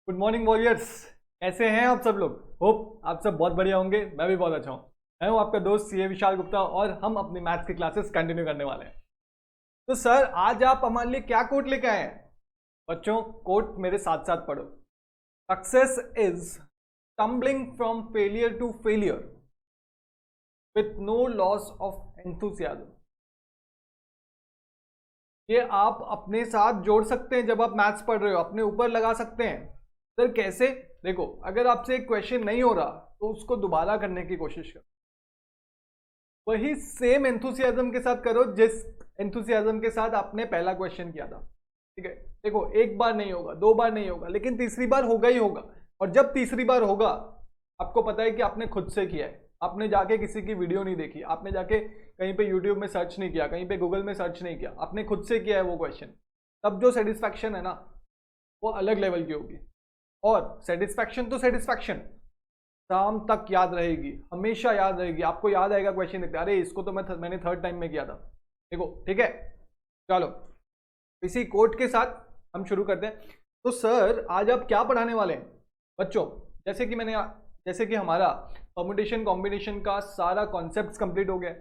Good morning warriors. कैसे हैं आप सब लोग? होप आप सब बहुत बढ़िया होंगे। मैं भी बहुत अच्छा हूँ। मैं हूँ आपका दोस्त सीए विशाल गुप्ता और हम अपनी मैथ्स की क्लासेस कंटिन्यू करने वाले हैं। तो सर आज आप हमारे लिए क्या कोट लेके आए हैं? बच्चों कोट मेरे साथ साथ पढ़ो। Success is tumbling from failure to failure with no loss of enthusiasm. ये आप अपने साथ जोड़ सकते हैं जब आप मैथ्स पढ़ रहे हो, अपने ऊपर लगा सकते हैं। सर कैसे? देखो, अगर आपसे एक क्वेश्चन नहीं हो रहा तो उसको दोबारा करने की कोशिश करो। वही सेम एंथुसियाज्म के साथ करो जिस एंथुसियाज्म के साथ आपने पहला क्वेश्चन किया था। ठीक है, देखो एक बार नहीं होगा, दो बार नहीं होगा, लेकिन तीसरी बार होगा ही होगा। और जब तीसरी बार होगा आपको पता है कि आपने खुद से किया है, आपने जाके किसी की वीडियो नहीं देखी, आपने जाके कहीं पे यूट्यूब में सर्च नहीं किया, कहीं पे गूगल में सर्च नहीं किया, आपने खुद से किया है वो क्वेश्चन। तब जो सेटिस्फैक्शन है ना वो अलग लेवल की होगी। और सेटिस्फैक्शन तो सेटिस्फैक्शन शाम तक याद रहेगी, हमेशा याद रहेगी। आपको याद आएगा क्वेश्चन देखते, अरे इसको तो मैंने थर्ड टाइम में किया था। देखो ठीक है, चलो इसी कोट के साथ हम शुरू करते हैं। तो सर आज आप क्या पढ़ाने वाले हैं बच्चों? जैसे कि हमारा परम्यूटेशन कॉम्बिनेशन का सारा कॉन्सेप्ट्स कंप्लीट हो गया।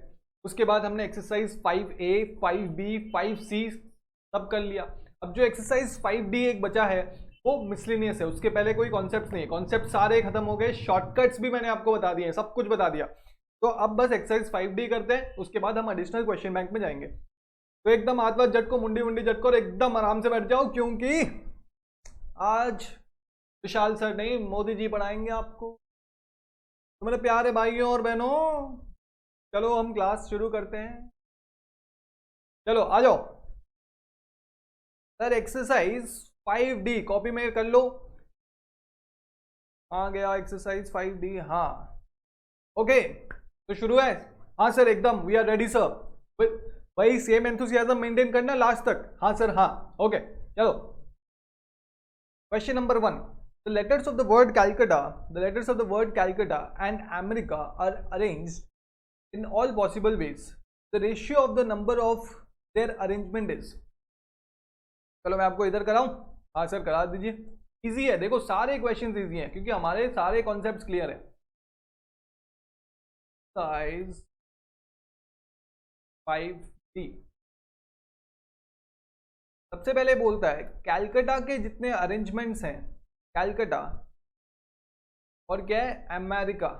उसके बाद हमने एक्सरसाइज 5A 5B 5C सब कर लिया। अब जो एक्सरसाइज 5D एक बचा है वो मिसलिनियस है, उसके पहले कोई कॉन्सेप्ट नहीं है, कॉन्सेप्ट सारे खत्म हो गए, शॉर्टकट्स भी मैंने आपको बता दिए, सब कुछ बता दिया। तो अब बस एक्सरसाइज 5D करते हैं, उसके बाद हम एडिशनल क्वेश्चन बैंक में जाएंगे। तो एकदम हाथ वाथ झटको, मुंडी मुंडी झटको और एकदम आराम से बैठ जाओ, क्योंकि आज विशाल सर नहीं मोदी जी पढ़ाएंगे आपको। तो मेरे प्यारे भाइयों और बहनों, चलो हम क्लास शुरू करते हैं। चलो आ जाओ सर। एक्सरसाइज 5D कॉपी में कर लो। आ गया एक्सरसाइज 5D। हाँ ओके, तो शुरू है। हाँ सर एकदम, वी आर रेडी सर। वही सेम एंथुसियाज्म मेंटेन करना लास्ट तक। हाँ सर हाँ ओके चलो। Question number 1, the letters of the word Calcutta and America are arranged in all possible ways. The ratio of the number of their arrangement is। चलो मैं आपको इधर कराऊं। हाँ सर करा दीजिए। इजी है, देखो सारे क्वेश्चंस इजी हैं क्योंकि हमारे सारे कॉन्सेप्ट्स क्लियर है। साइज 5D सबसे पहले बोलता है कैलकाटा के जितने अरेंजमेंट्स हैं, कैलकाटा और क्या है अमेरिका,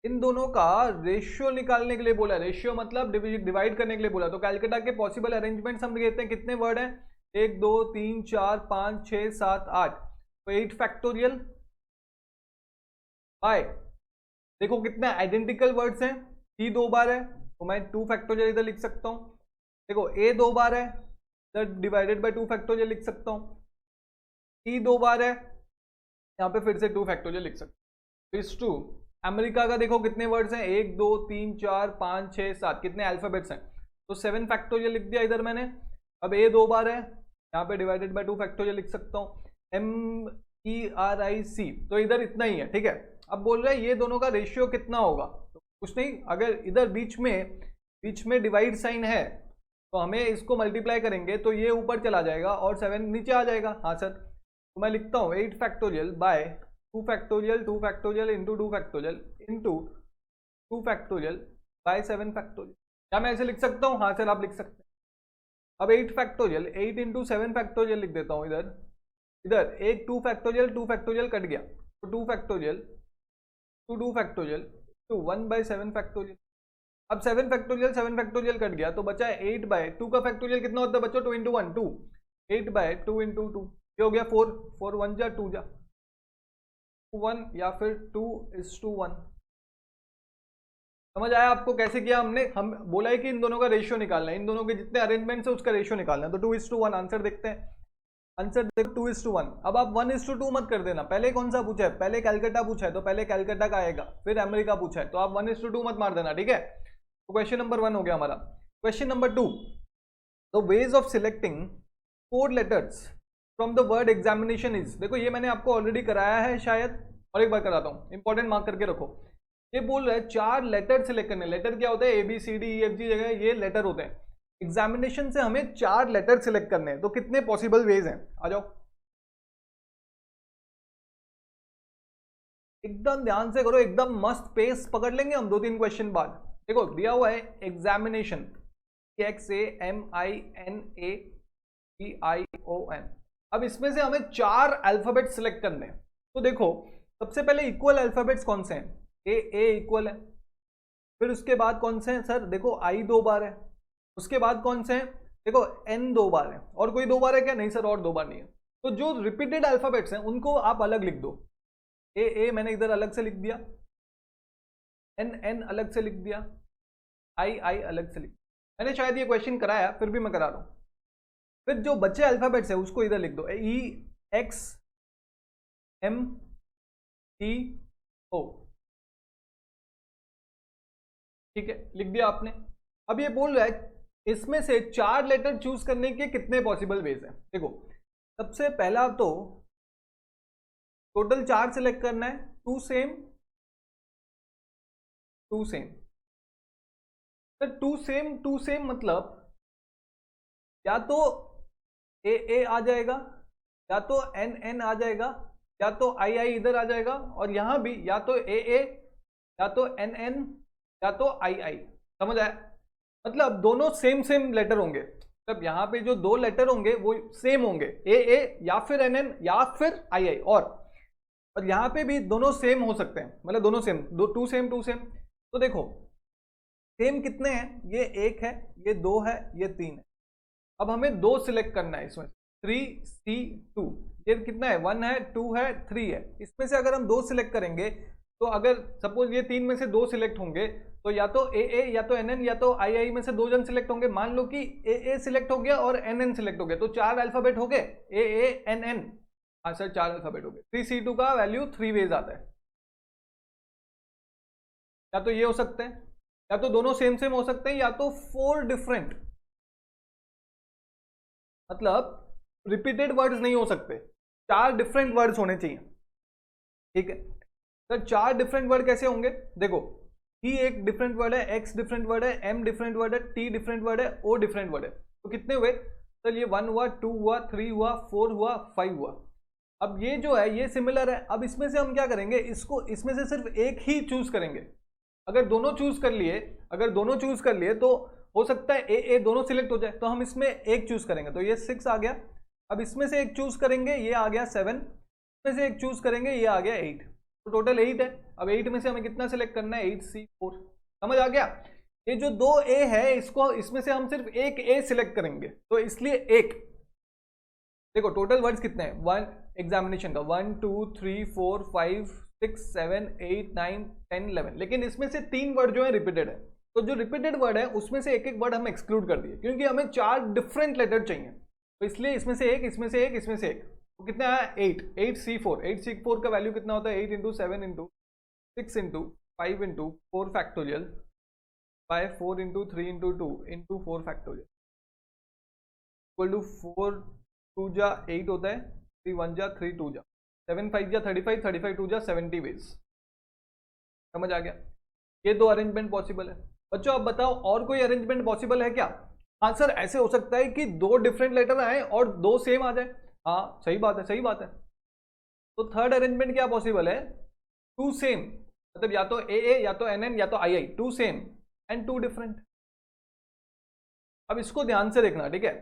इन दोनों का रेशियो निकालने के लिए बोला। रेशियो मतलब डिवाइड करने के लिए बोला। तो कैलकाटा के पॉसिबल अरेंजमेंट्स हम कहते हैं, कितने वर्ड हैं? 1 2 3 4 5 6 7 8। तो 8 फैक्टोरियल बाय, देखो कितने आइडेंटिकल वर्ड्स हैं। ई 2 बार है तो मैं 2 फैक्टोरियल इधर लिख सकता हूं। देखो ए 2 बार है तो डिवाइडेड बाय 2 फैक्टोरियल लिख सकता हूं। ई 2 बार है, यहाँ पे फिर से 2 फैक्टोरियल लिख सकता हूं। इस 2 अमेरिका का देखो कितने वर्ड्स हैं? 1 2 3 4 5 6 7, कितने अल्फाबेट्स हैं? तो 7 फैक्टोरियल लिख दिया इधर मैंने। अब ए 2 बार है, यहाँ पे डिवाइडेड बाय 2 फैक्टोरियल लिख सकता हूँ। MERIC, तो इधर इतना ही है। ठीक है, अब बोल रहा है ये दोनों का रेशियो कितना होगा? तो कुछ नहीं, अगर इधर बीच में डिवाइड साइन है तो हमें इसको मल्टीप्लाई करेंगे तो ये ऊपर चला जाएगा और 7 नीचे आ जाएगा। हाँ सर, तो मैं लिखता हूँ 8 factorial by 2 factorial 2 factorial into 2 factorial into 2 factorial by 7 factorial. क्या मैं ऐसे लिख सकता हूँ? हाँ सर आप लिख सकते हैं। अब 8 फैक्टोरियल 8 इंटू 7 फैक्टोरियल लिख देता हूँ इधर एक 2 फैक्टोरियल कट गया तो 2 factorial to 2 factorial to 1 by 7 factorial. अब 7 फैक्टोरियल कट गया तो बचा है 8 बाय 2 का फैक्टोरियल कितना होता है बच्चों? 2 इंटू 1 2, 8 बाय 2 इंटू 2, ये हो गया 4 4 1 जा 2 जा 1 या फिर 2:1। समझ आया आपको कैसे किया हमने? हम बोला है कि इन दोनों का रेशियो निकालना है, इन दोनों के जितने अरेंजमेंट्स है उसका रेशियो निकालना है। तो 2:1 आंसर देखते हैं। आंसर देखो 2:1। अब आप 1:2 मत कर देना। पहले कौन सा पूछा है? पहले कैलकाटा पूछा है तो पहले कैलकाटा का आएगा, फिर अमेरिका पूछा है तो आप 1:2 मत मार देना। ठीक है, तो क्वेश्चन नंबर 1 हो गया हमारा। Question number 2, the ways of selecting 4 letters from the word examination is. देखो ये मैंने आपको ऑलरेडी कराया है शायद, और एक बार कराता हूँ, इंपॉर्टेंट मार्क करके रखो। ये बोल रहा है 4 लेटर सिलेक्ट करने। लेटर क्या होता है? ABCDEFG जगह ये लेटर होते हैं। एग्जामिनेशन से हमें 4 लेटर सिलेक्ट करने हैं, तो कितने पॉसिबल वेज हैं? आ जाओ। एकदम ध्यान से करो, एकदम मस्त पेस पकड़ लेंगे हम 2-3 क्वेश्चन बाद। देखो दिया हुआ है एग्जामिनेशन, EXAMINATION। अब इसमें से हमें 4 अल्फाबेट सिलेक्ट करने हैं। तो देखो सबसे पहले इक्वल अल्फाबेट्स कौन से हैं? ए इक्वल है। फिर उसके बाद कौन से हैं सर? देखो आई 2 बार है। उसके बाद कौन से हैं? देखो एन 2 बार है। और कोई 2 बार है क्या? नहीं सर, और 2 बार नहीं है। तो जो रिपीटेड अल्फाबेट्स हैं उनको आप अलग लिख दो। ए मैंने इधर अलग से लिख दिया, एन अलग से लिख दिया, आई अलग से लिख दिया। मैंने शायद ये क्वेश्चन कराया, फिर भी मैं करा रहा हूं। फिर जो बचे अल्फाबेट्स है उसको इधर लिख दो, EXMTO। ठीक है, लिख दिया आपने। अब ये बोल रहा है इसमें से 4 लेटर चूज करने के कितने पॉसिबल वेज हैं। देखो सबसे पहला तो टोटल 4 सिलेक्ट करना है, 2 सेम 2 सेम। तो 2 सेम मतलब या तो ए आ जाएगा, या तो एन आ जाएगा, या तो आई इधर आ जाएगा, और यहां भी या तो ए या तो एन या तो आई। समझ आया? मतलब दोनों सेम लेटर होंगे। मतलब यहाँ पे जो 2 लेटर होंगे वो सेम होंगे, ए या फिर एन या फिर आई। और यहाँ पे भी दोनों सेम हो सकते हैं, मतलब दोनों सेम, 2 सेम 2 सेम। तो देखो सेम कितने हैं? ये 1 है, ये 2 है, ये 3 है। अब हमें 2 सिलेक्ट करना है इसमें, 3C2। ये कितना है? 1 है, 2 है, 3 है। इसमें से अगर हम 2 सिलेक्ट करेंगे तो अगर सपोज ये 3 में से 2 सिलेक्ट होंगे तो या तो ए या तो एन या तो आई में से 2 जन सिलेक्ट होंगे। मान लो कि ए सिलेक्ट हो गया और एन सिलेक्ट हो गया, तो 4 अल्फाबेट हो गए, ए एन। हाँ सर 4 अल्फाबेट हो गए। 3C2 का वैल्यू 3 वेज आता है। या तो ये हो सकते हैं, या तो दोनों सेम हो सकते हैं, या तो 4 डिफरेंट, मतलब रिपीटेड वर्ड्स नहीं हो सकते, 4 डिफरेंट वर्ड्स होने चाहिए। ठीक है सर, 4 डिफरेंट वर्ड कैसे होंगे? देखो ही एक डिफरेंट वर्ड है, एक्स डिफरेंट वर्ड है, एम डिफरेंट वर्ड है, टी डिफरेंट वर्ड है, ओ डिफरेंट वर्ड है। तो कितने हुए सर? ये 1 हुआ, 2 हुआ, 3 हुआ, 4 हुआ, 5 हुआ। अब ये जो है ये सिमिलर है। अब इसमें से हम क्या करेंगे? इसको इसमें से सिर्फ एक ही चूज करेंगे। अगर दोनों चूज कर लिए तो हो सकता है ए दोनों सिलेक्ट हो जाए, तो हम इसमें एक चूज करेंगे, तो ये 6 आ गया। अब इसमें से एक चूज करेंगे, ये आ गया 7। इसमें से एक चूज करेंगे, ये आ गया 8। तो टोटल 8 है। अब 8 में से हमें कितना सिलेक्ट करना है? 8C4। समझ आ गया? ये जो 2 ए है इसको, इसमें से हम सिर्फ एक ए सिलेक्ट करेंगे, तो इसलिए एक। देखो टोटल वर्ड्स कितने हैं 1 एग्जामिनेशन का? 1 2 3 4 5 6 7 8 9 10 11। लेकिन इसमें से 3 वर्ड जो है रिपीटेड है, तो जो रिपीटेड वर्ड है उसमें से एक वर्ड हम एक्सक्लूड कर दिए, क्योंकि हमें 4 डिफरेंट लेटर चाहिए। तो इसलिए इसमें से एक, इसमें से एक, इसमें से एक। तो कितना आया? 8C4 का वैल्यू कितना होता है? 8 into 7 into 6 into 5 into 4 factorial by 4 into 3 into 2 into 4 factorial equal to 4 2 जा 8 होता है, 3 1 जा 3 2 जा 7 5 जा 35 35 2 जा 70 वेज। समझ आ गया? ये 2 अरेंजमेंट पॉसिबल है। बच्चों आप बताओ और कोई अरेंजमेंट पॉसिबल है क्या? हाँ सर ऐसे हो सकता है कि 2 डिफरेंट लेटर आए और 2 सेम आ जाए। हाँ सही बात है, सही बात है। तो थर्ड अरेंजमेंट क्या पॉसिबल है? 2 सेम, मतलब या तो ए या तो एन या तो आई। 2 सेम एंड 2 डिफरेंट। अब इसको ध्यान से देखना, ठीक है?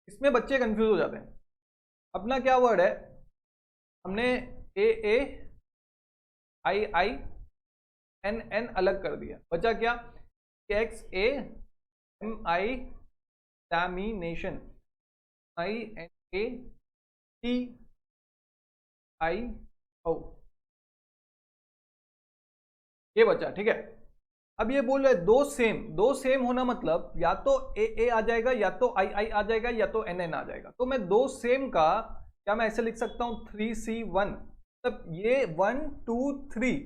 इसमें बच्चे कंफ्यूज हो जाते हैं। अपना क्या वर्ड है? हमने ए आई एन अलग कर दिया, बचा क्या? XAMI एग्जामिनेशन, INATIO, ये बचा। ठीक है, अब ये बोल रहा है 2 सेम होना मतलब या तो ए आ जाएगा, या तो आई आ जाएगा, या तो एन आ जाएगा। तो मैं 2 सेम का क्या मैं ऐसे लिख सकता हूं 3C1, मतलब ये 1 2 3।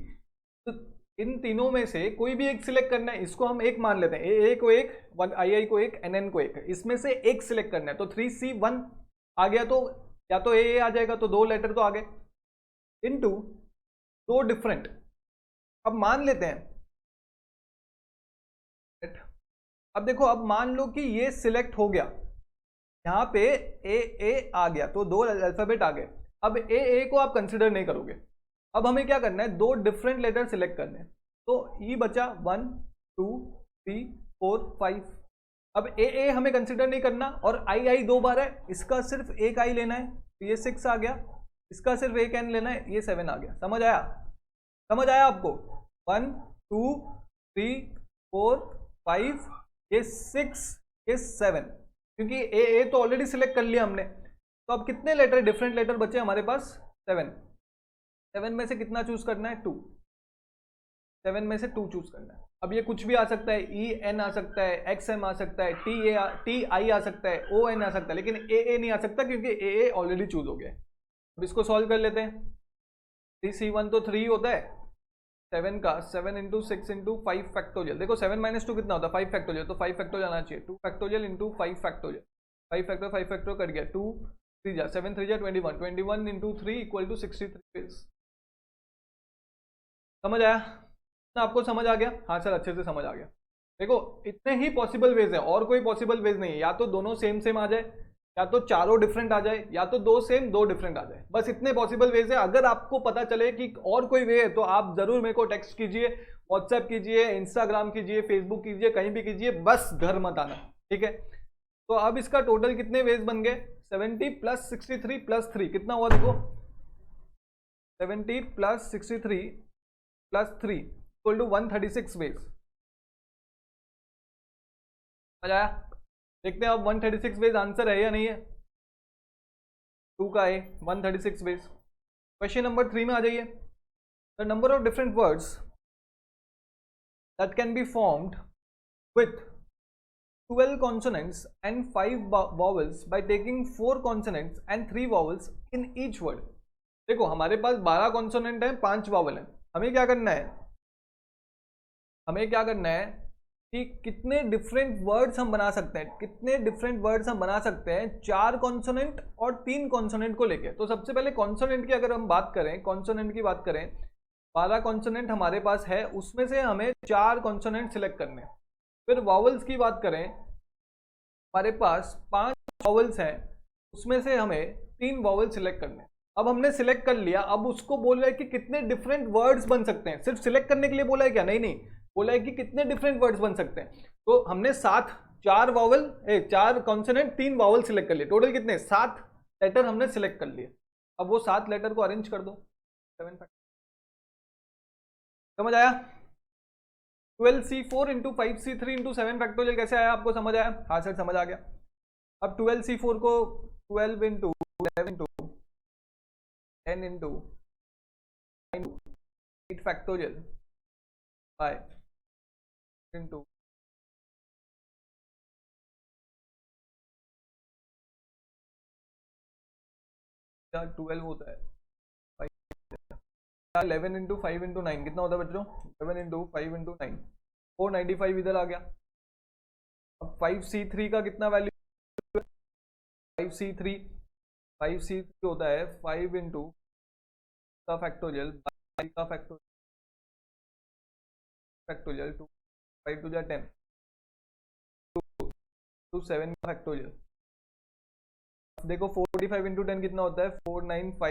तो इन तीनों में से कोई भी एक सिलेक्ट करना है, इसको हम एक मान लेते हैं, ए को एक, आई को एक, एन को एक, इसमें से एक सिलेक्ट करना है। तो 3C1 आ गया, तो या तो ए आ जाएगा, तो 2 लेटर तो आ गए, इनटू 2 डिफरेंट। अब मान लेते हैं, अब देखो, अब मान लो कि ये सिलेक्ट हो गया, यहां पे ए आ गया, तो 2 अल्फाबेट आ गए। अब ए को आप कंसिडर नहीं करोगे, अब हमें क्या करना है, दो डिफरेंट लेटर सिलेक्ट करने हैं। तो ई बचा 1 2 3 4 5। अब ए हमें कंसिडर नहीं करना और आई दो बार है, इसका सिर्फ एक आई लेना है, तो ये 6 आ गया। इसका सिर्फ एक एन लेना है, ये 7 आ गया। समझ आया? समझ आया आपको? 1 2 3 4 5, ये 6, ये 7, क्योंकि ए तो ऑलरेडी सिलेक्ट कर लिया हमने। तो अब कितने लेटर, डिफरेंट लेटर बचे हमारे पास? 7। 7 में से कितना चूज करना है? 2। 7 में से 2 चूज करना है। अब ये कुछ भी आ सकता है, ई एन आ सकता है, एक्स एम आ सकता है, टी आई आ सकता है, ओ एन आ सकता है, लेकिन ए नहीं आ सकता क्योंकि ए ऑलरेडी चूज हो गया है। अब इसको सॉल्व कर लेते हैं। 3C1 तो 3 होता है, 7 का 7 इंटू 6 इंटू 5 फैक्टोरियल। देखो 7 माइनस 2 कितना होता है? 5 फैक्टोरियल, तो 5 फैक्टोरियल आना चाहिए। 2 factorial into 5 factorial, 5 factorial 5 factorial cut गया। 2 3 जा 7 3 जा 21, 21 इंटू 3 इक्वल टू 63। समझ आया ना? आपको समझ आ गया? हाँ सर, अच्छे से समझ आ गया। देखो इतने ही पॉसिबल वेज है, और कोई पॉसिबल वेज नहीं है। या तो दोनों सेम आ जाए, या तो चारों डिफरेंट आ जाए, या तो दो सेम दो डिफरेंट आ जाए। बस इतने पॉसिबल वेज है। अगर आपको पता चले कि और कोई वे है तो आप जरूर मेरे को टेक्स्ट कीजिए, व्हाट्सएप कीजिए, इंस्टाग्राम कीजिए, फेसबुक कीजिए, कहीं भी कीजिए, बस घर मत आना। ठीक है? तो अब इसका टोटल कितने वेज बन गए? 70 प्लस 63 प्लस 3 कितना हुआ? देखो 70 plus 63 plus 3 equal to 136 ways. समझ आया? देखते हैं अब 136 वेज आंसर है या नहीं है। 2 का है 136 वेज। क्वेश्चन नंबर 3 में आ जाइए। The number of different words that can be formed with 12 consonants and 5 vowels by taking 4 consonants and 3 vowels in each word। देखो हमारे पास 12 कॉन्सोनेंट है, 5 वावल है। हमें क्या करना है? हमें क्या करना है कि कितने डिफरेंट वर्ड्स हम बना सकते हैं, कितने डिफरेंट वर्ड्स हम बना सकते हैं 4 कॉन्सोनेंट और 3 कॉन्सोनेंट को लेके। तो सबसे पहले कॉन्सोनेंट की अगर हम बात करें, कॉन्सोनेंट की बात करें, 12 कॉन्सोनेंट हमारे पास है, उसमें से हमें 4 कॉन्सोनेंट सिलेक्ट करने। फिर वॉवल्स की बात करें, हमारे पास 5 वॉवल्स हैं, उसमें से हमें 3 वॉवल सिलेक्ट करने। अब हमने सिलेक्ट कर लिया, अब उसको बोल रहा है कि कितने डिफरेंट वर्ड्स बन सकते हैं। सिर्फ सिलेक्ट करने के लिए बोला है क्या? नहीं, बोला है कि कितने डिफरेंट वर्ड्स बन सकते हैं। तो हमने 4 वॉवल 4 कॉन्सोनेंट 3 वॉवल सिलेक्ट कर लिए। टोटल कितने? 7 लेटर हमने सिलेक्ट कर लिए। अब वो 7 लेटर को अरेंज कर दो 7 फैक्टर। समझ आया? 12C4 into 5C3 into 7 factorial कैसे आया? आपको समझ आया? हाँ सर समझ आ गया। अब 12C4 को 12 into 11 into 10 into 8 factorial by into 12 होता है 11 इंटू 5 इंटू 9 कितना होता है बच्चों? 11 इंटू 5 इंटू 9 495 इधर आ गया। अब 5C3 का कितना वैल्यू? 5C3 होता है 5 इंटू का फैक्टोरियल का फैक्टोरियल 2 5 टू 10 टू 7 का फैक्टोरियल। देखो 45 इंटू 10 कितना होता है? 495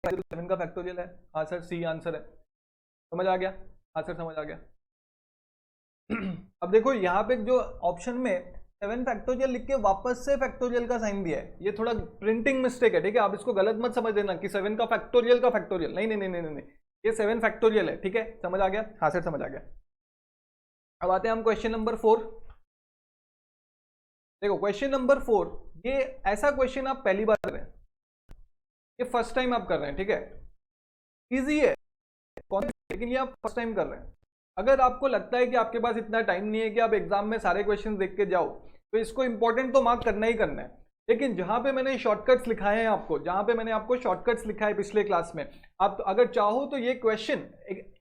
7 का फैक्टोरियल है। हाँ सर सी आंसर है। समझ आ गया? हाँ सर समझ आ गया। अब देखो यहाँ पे जो ऑप्शन में 7 फैक्टोरियल लिख के वापस से फैक्टोरियल का साइन दिया है, ये थोड़ा प्रिंटिंग मिस्टेक है। ठीक है? आप इसको गलत मत समझ देना कि 7 का फैक्टोरियल का फैक्टोरियल। नहीं, ये 7 फैक्टोरियल है। ठीक है? समझ आ गया? हाँ सर समझ आ गया। अब आते हैं हम क्वेश्चन नंबर 4। देखो क्वेश्चन नंबर 4, ये ऐसा क्वेश्चन आप पहली बार कर रहे हैं, ये फर्स्ट टाइम आप कर रहे हैं। ठीक है? इजी है लेकिन ये आप फर्स्ट टाइम कर रहे हैं। अगर आपको लगता है कि आपके पास इतना टाइम नहीं है कि आप एग्जाम में सारे क्वेश्चन देख के जाओ, तो इसको इंपॉर्टेंट तो मार्क करना ही करना है। लेकिन जहां पे मैंने शॉर्टकट्स लिखाए हैं आपको, जहां पे मैंने आपको शॉर्टकट्स लिखा है पिछले क्लास में, आप तो अगर चाहो तो ये क्वेश्चन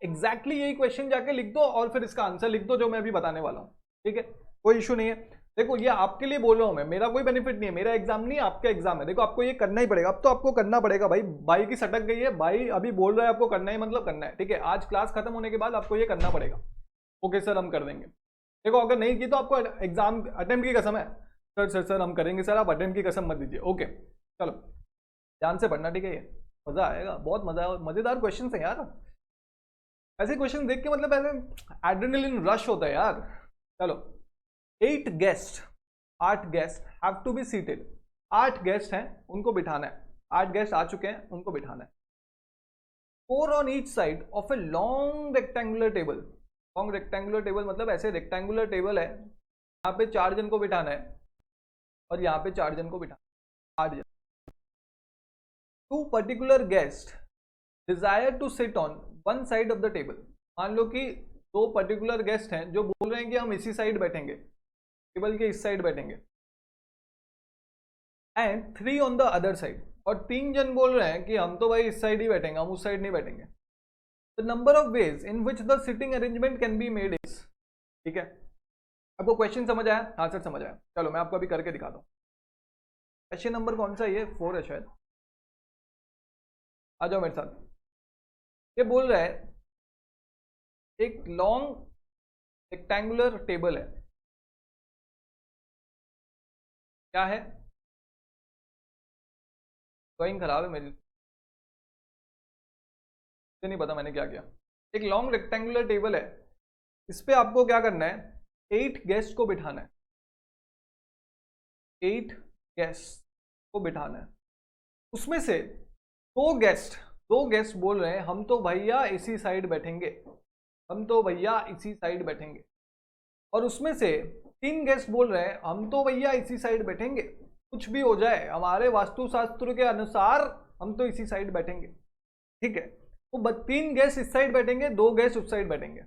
एग्जैक्टली यही क्वेश्चन जाके लिख दो और फिर इसका आंसर लिख दो जो मैं अभी बताने वाला हूँ। ठीक है? कोई इशू नहीं है। देखो ये आपके लिए बोल रहा हूं मैं, मेरा कोई बेनिफिट नहीं है, मेरा एग्जाम नहीं है, आपका एग्जाम है। देखो आपको ये करना ही पड़ेगा। अब तो आपको करना पड़ेगा भाई, भाई की सटक गई है, भाई अभी बोल रहा है आपको करना ही मतलब करना है। ठीक है? आज क्लास खत्म होने के बाद आपको ये करना पड़ेगा। ओके सर हम कर देंगे। देखो अगर नहीं की तो आपको एग्जाम अटेम्प्ट की कसम है। सर हम करेंगे सर, आप अटेम्प्ट की कसम मत दीजिए। ओके चलो ध्यान से पढ़ना, ठीक है, ये मजा आएगा, बहुत मजा, मजेदार क्वेश्चन है यार, ऐसे क्वेश्चन देख के मतलब ऐसे एड्रेनलिन रश होता है यार। चलो 8 guest, 8 guest have to be seated, 8 guest हैं उनको बिठाना है, 8 गेस्ट आ चुके हैं उनको बिठाना है। 4 on each side of a long rectangular table, long rectangular table मतलब ऐसे रेक्टेंगुलर टेबल है, यहाँ पे 4 जन को बिठाना है और यहाँ पे 4 जन को बिठाना है, 8 जन। 2 particular guest desire to sit on one side of the table, मान लो कि 2 पर्टिकुलर गेस्ट हैं जो बोल रहे हैं कि हम इसी साइड बैठेंगे, टेबल के इस साइड बैठेंगे, and 3 on the other side, और 3 जन बोल रहे हैं कि हम तो भाई इस साइड ही बैठेंगे, हम उस साइड नहीं बैठेंगे। The number of ways in which the sitting arrangement can be made is, ठीक है, आपको क्वेश्चन समझ आया? हाँ सर समझ आया। चलो मैं आपको अभी करके दिखाता हूँ। क्वेश्चन नंबर कौन सा, ये 4 है शायद, आ जाओ मेरे साथ। ये बोल रहा है एक लॉन्ग रेक्टेंगुलर टेबल है, क्या है, ड्राइंग खराब है मेरी, मुझे नहीं पता मैंने क्या किया। एक लॉन्ग रेक्टेंगुलर टेबल है, इस पे आपको क्या करना है, 8 गेस्ट को बिठाना है, 8 गेस्ट को बिठाना है। उसमें से 2 गेस्ट बोल रहे हैं हम तो भैया इसी साइड बैठेंगे, हम तो भैया इसी साइड बैठेंगे, और उसमें से 3 गेस्ट बोल रहे हैं हम तो भैया इसी साइड बैठेंगे, कुछ भी हो जाए हमारे वास्तुशास्त्र के अनुसार हम तो इसी साइड बैठेंगे, ठीक है। तो 3 गेस्ट इस साइड बैठेंगे, 2 गेस्ट उस साइड बैठेंगे।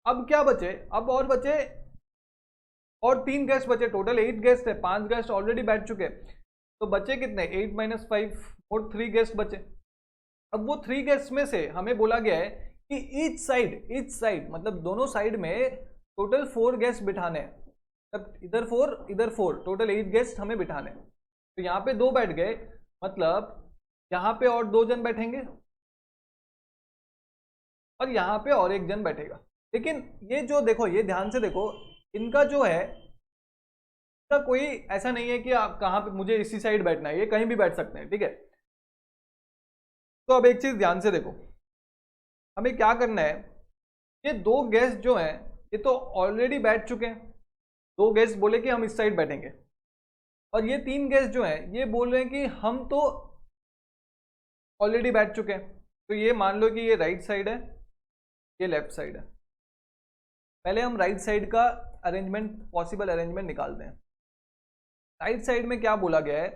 अब क्या बचे, अब और बचे, और 3 गेस्ट बचे, टोटल 8 गेस्ट है, 5 गेस्ट ऑलरेडी बैठ चुके, तो बचे कितने, 8 - 5 और 3 गेस्ट बचे। अब वो 3 गेस्ट में से हमें बोला गया है कि ईच साइड मतलब दोनों साइड में टोटल 4 गेस्ट बिठाने हैं, तब इधर 4 टोटल 8 गेस्ट हमें बिठाने हैं। तो यहाँ पे 2 बैठ गए, मतलब यहाँ पे और 2 जन बैठेंगे और यहाँ पे और 1 जन बैठेगा। लेकिन ये जो देखो, ये ध्यान से देखो, इनका जो है इसका कोई ऐसा नहीं है कि आप कहाँ पे मुझे इसी साइड बैठना है, ये कहीं भी बैठ सकते हैं, ठीक है। तो अब एक चीज ध्यान से देखो, हमें क्या करना है, ये 2 गेस्ट जो हैं ये तो ऑलरेडी बैठ चुके हैं, 2 गेस्ट बोले कि हम इस साइड बैठेंगे, और ये 3 गेस्ट जो हैं ये बोल रहे हैं कि हम तो ऑलरेडी बैठ चुके हैं। तो ये मान लो कि ये राइट साइड है, ये लेफ्ट साइड है। पहले हम राइट साइड का अरेंजमेंट, पॉसिबल अरेंजमेंट निकालते हैं। राइट साइड में क्या बोला गया है,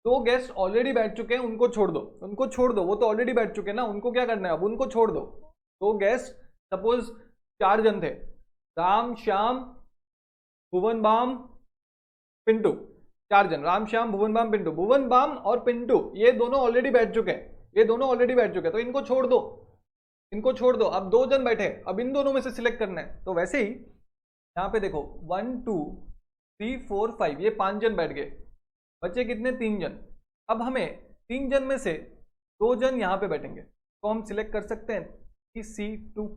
2 गेस्ट ऑलरेडी बैठ चुके हैं, उनको छोड़ दो, उनको छोड़ दो, वो तो ऑलरेडी बैठ चुके हैं ना, उनको क्या करना है, अब उनको छोड़ दो। 2 गेस्ट, सपोज 4 जन थे, राम श्याम भुवन बाम पिंटू, 4 जन, राम श्याम भुवन बाम पिंटू, भुवन बाम और पिंटू ये दोनों ऑलरेडी बैठ चुके हैं, ये दोनों ऑलरेडी बैठ चुके हैं, तो इनको छोड़ दो, इनको छोड़ दो। अब 2 जन बैठे, अब इन दोनों में से सिलेक्ट करना है। तो वैसे ही यहाँ पे देखो 1 2 3 4 5, ये 5 जन बैठ गए, बचे कितने, 3 जन। अब हमें 3 जन में से 2 जन यहाँ पे बैठेंगे, तो हम सिलेक्ट कर सकते हैं 3C2,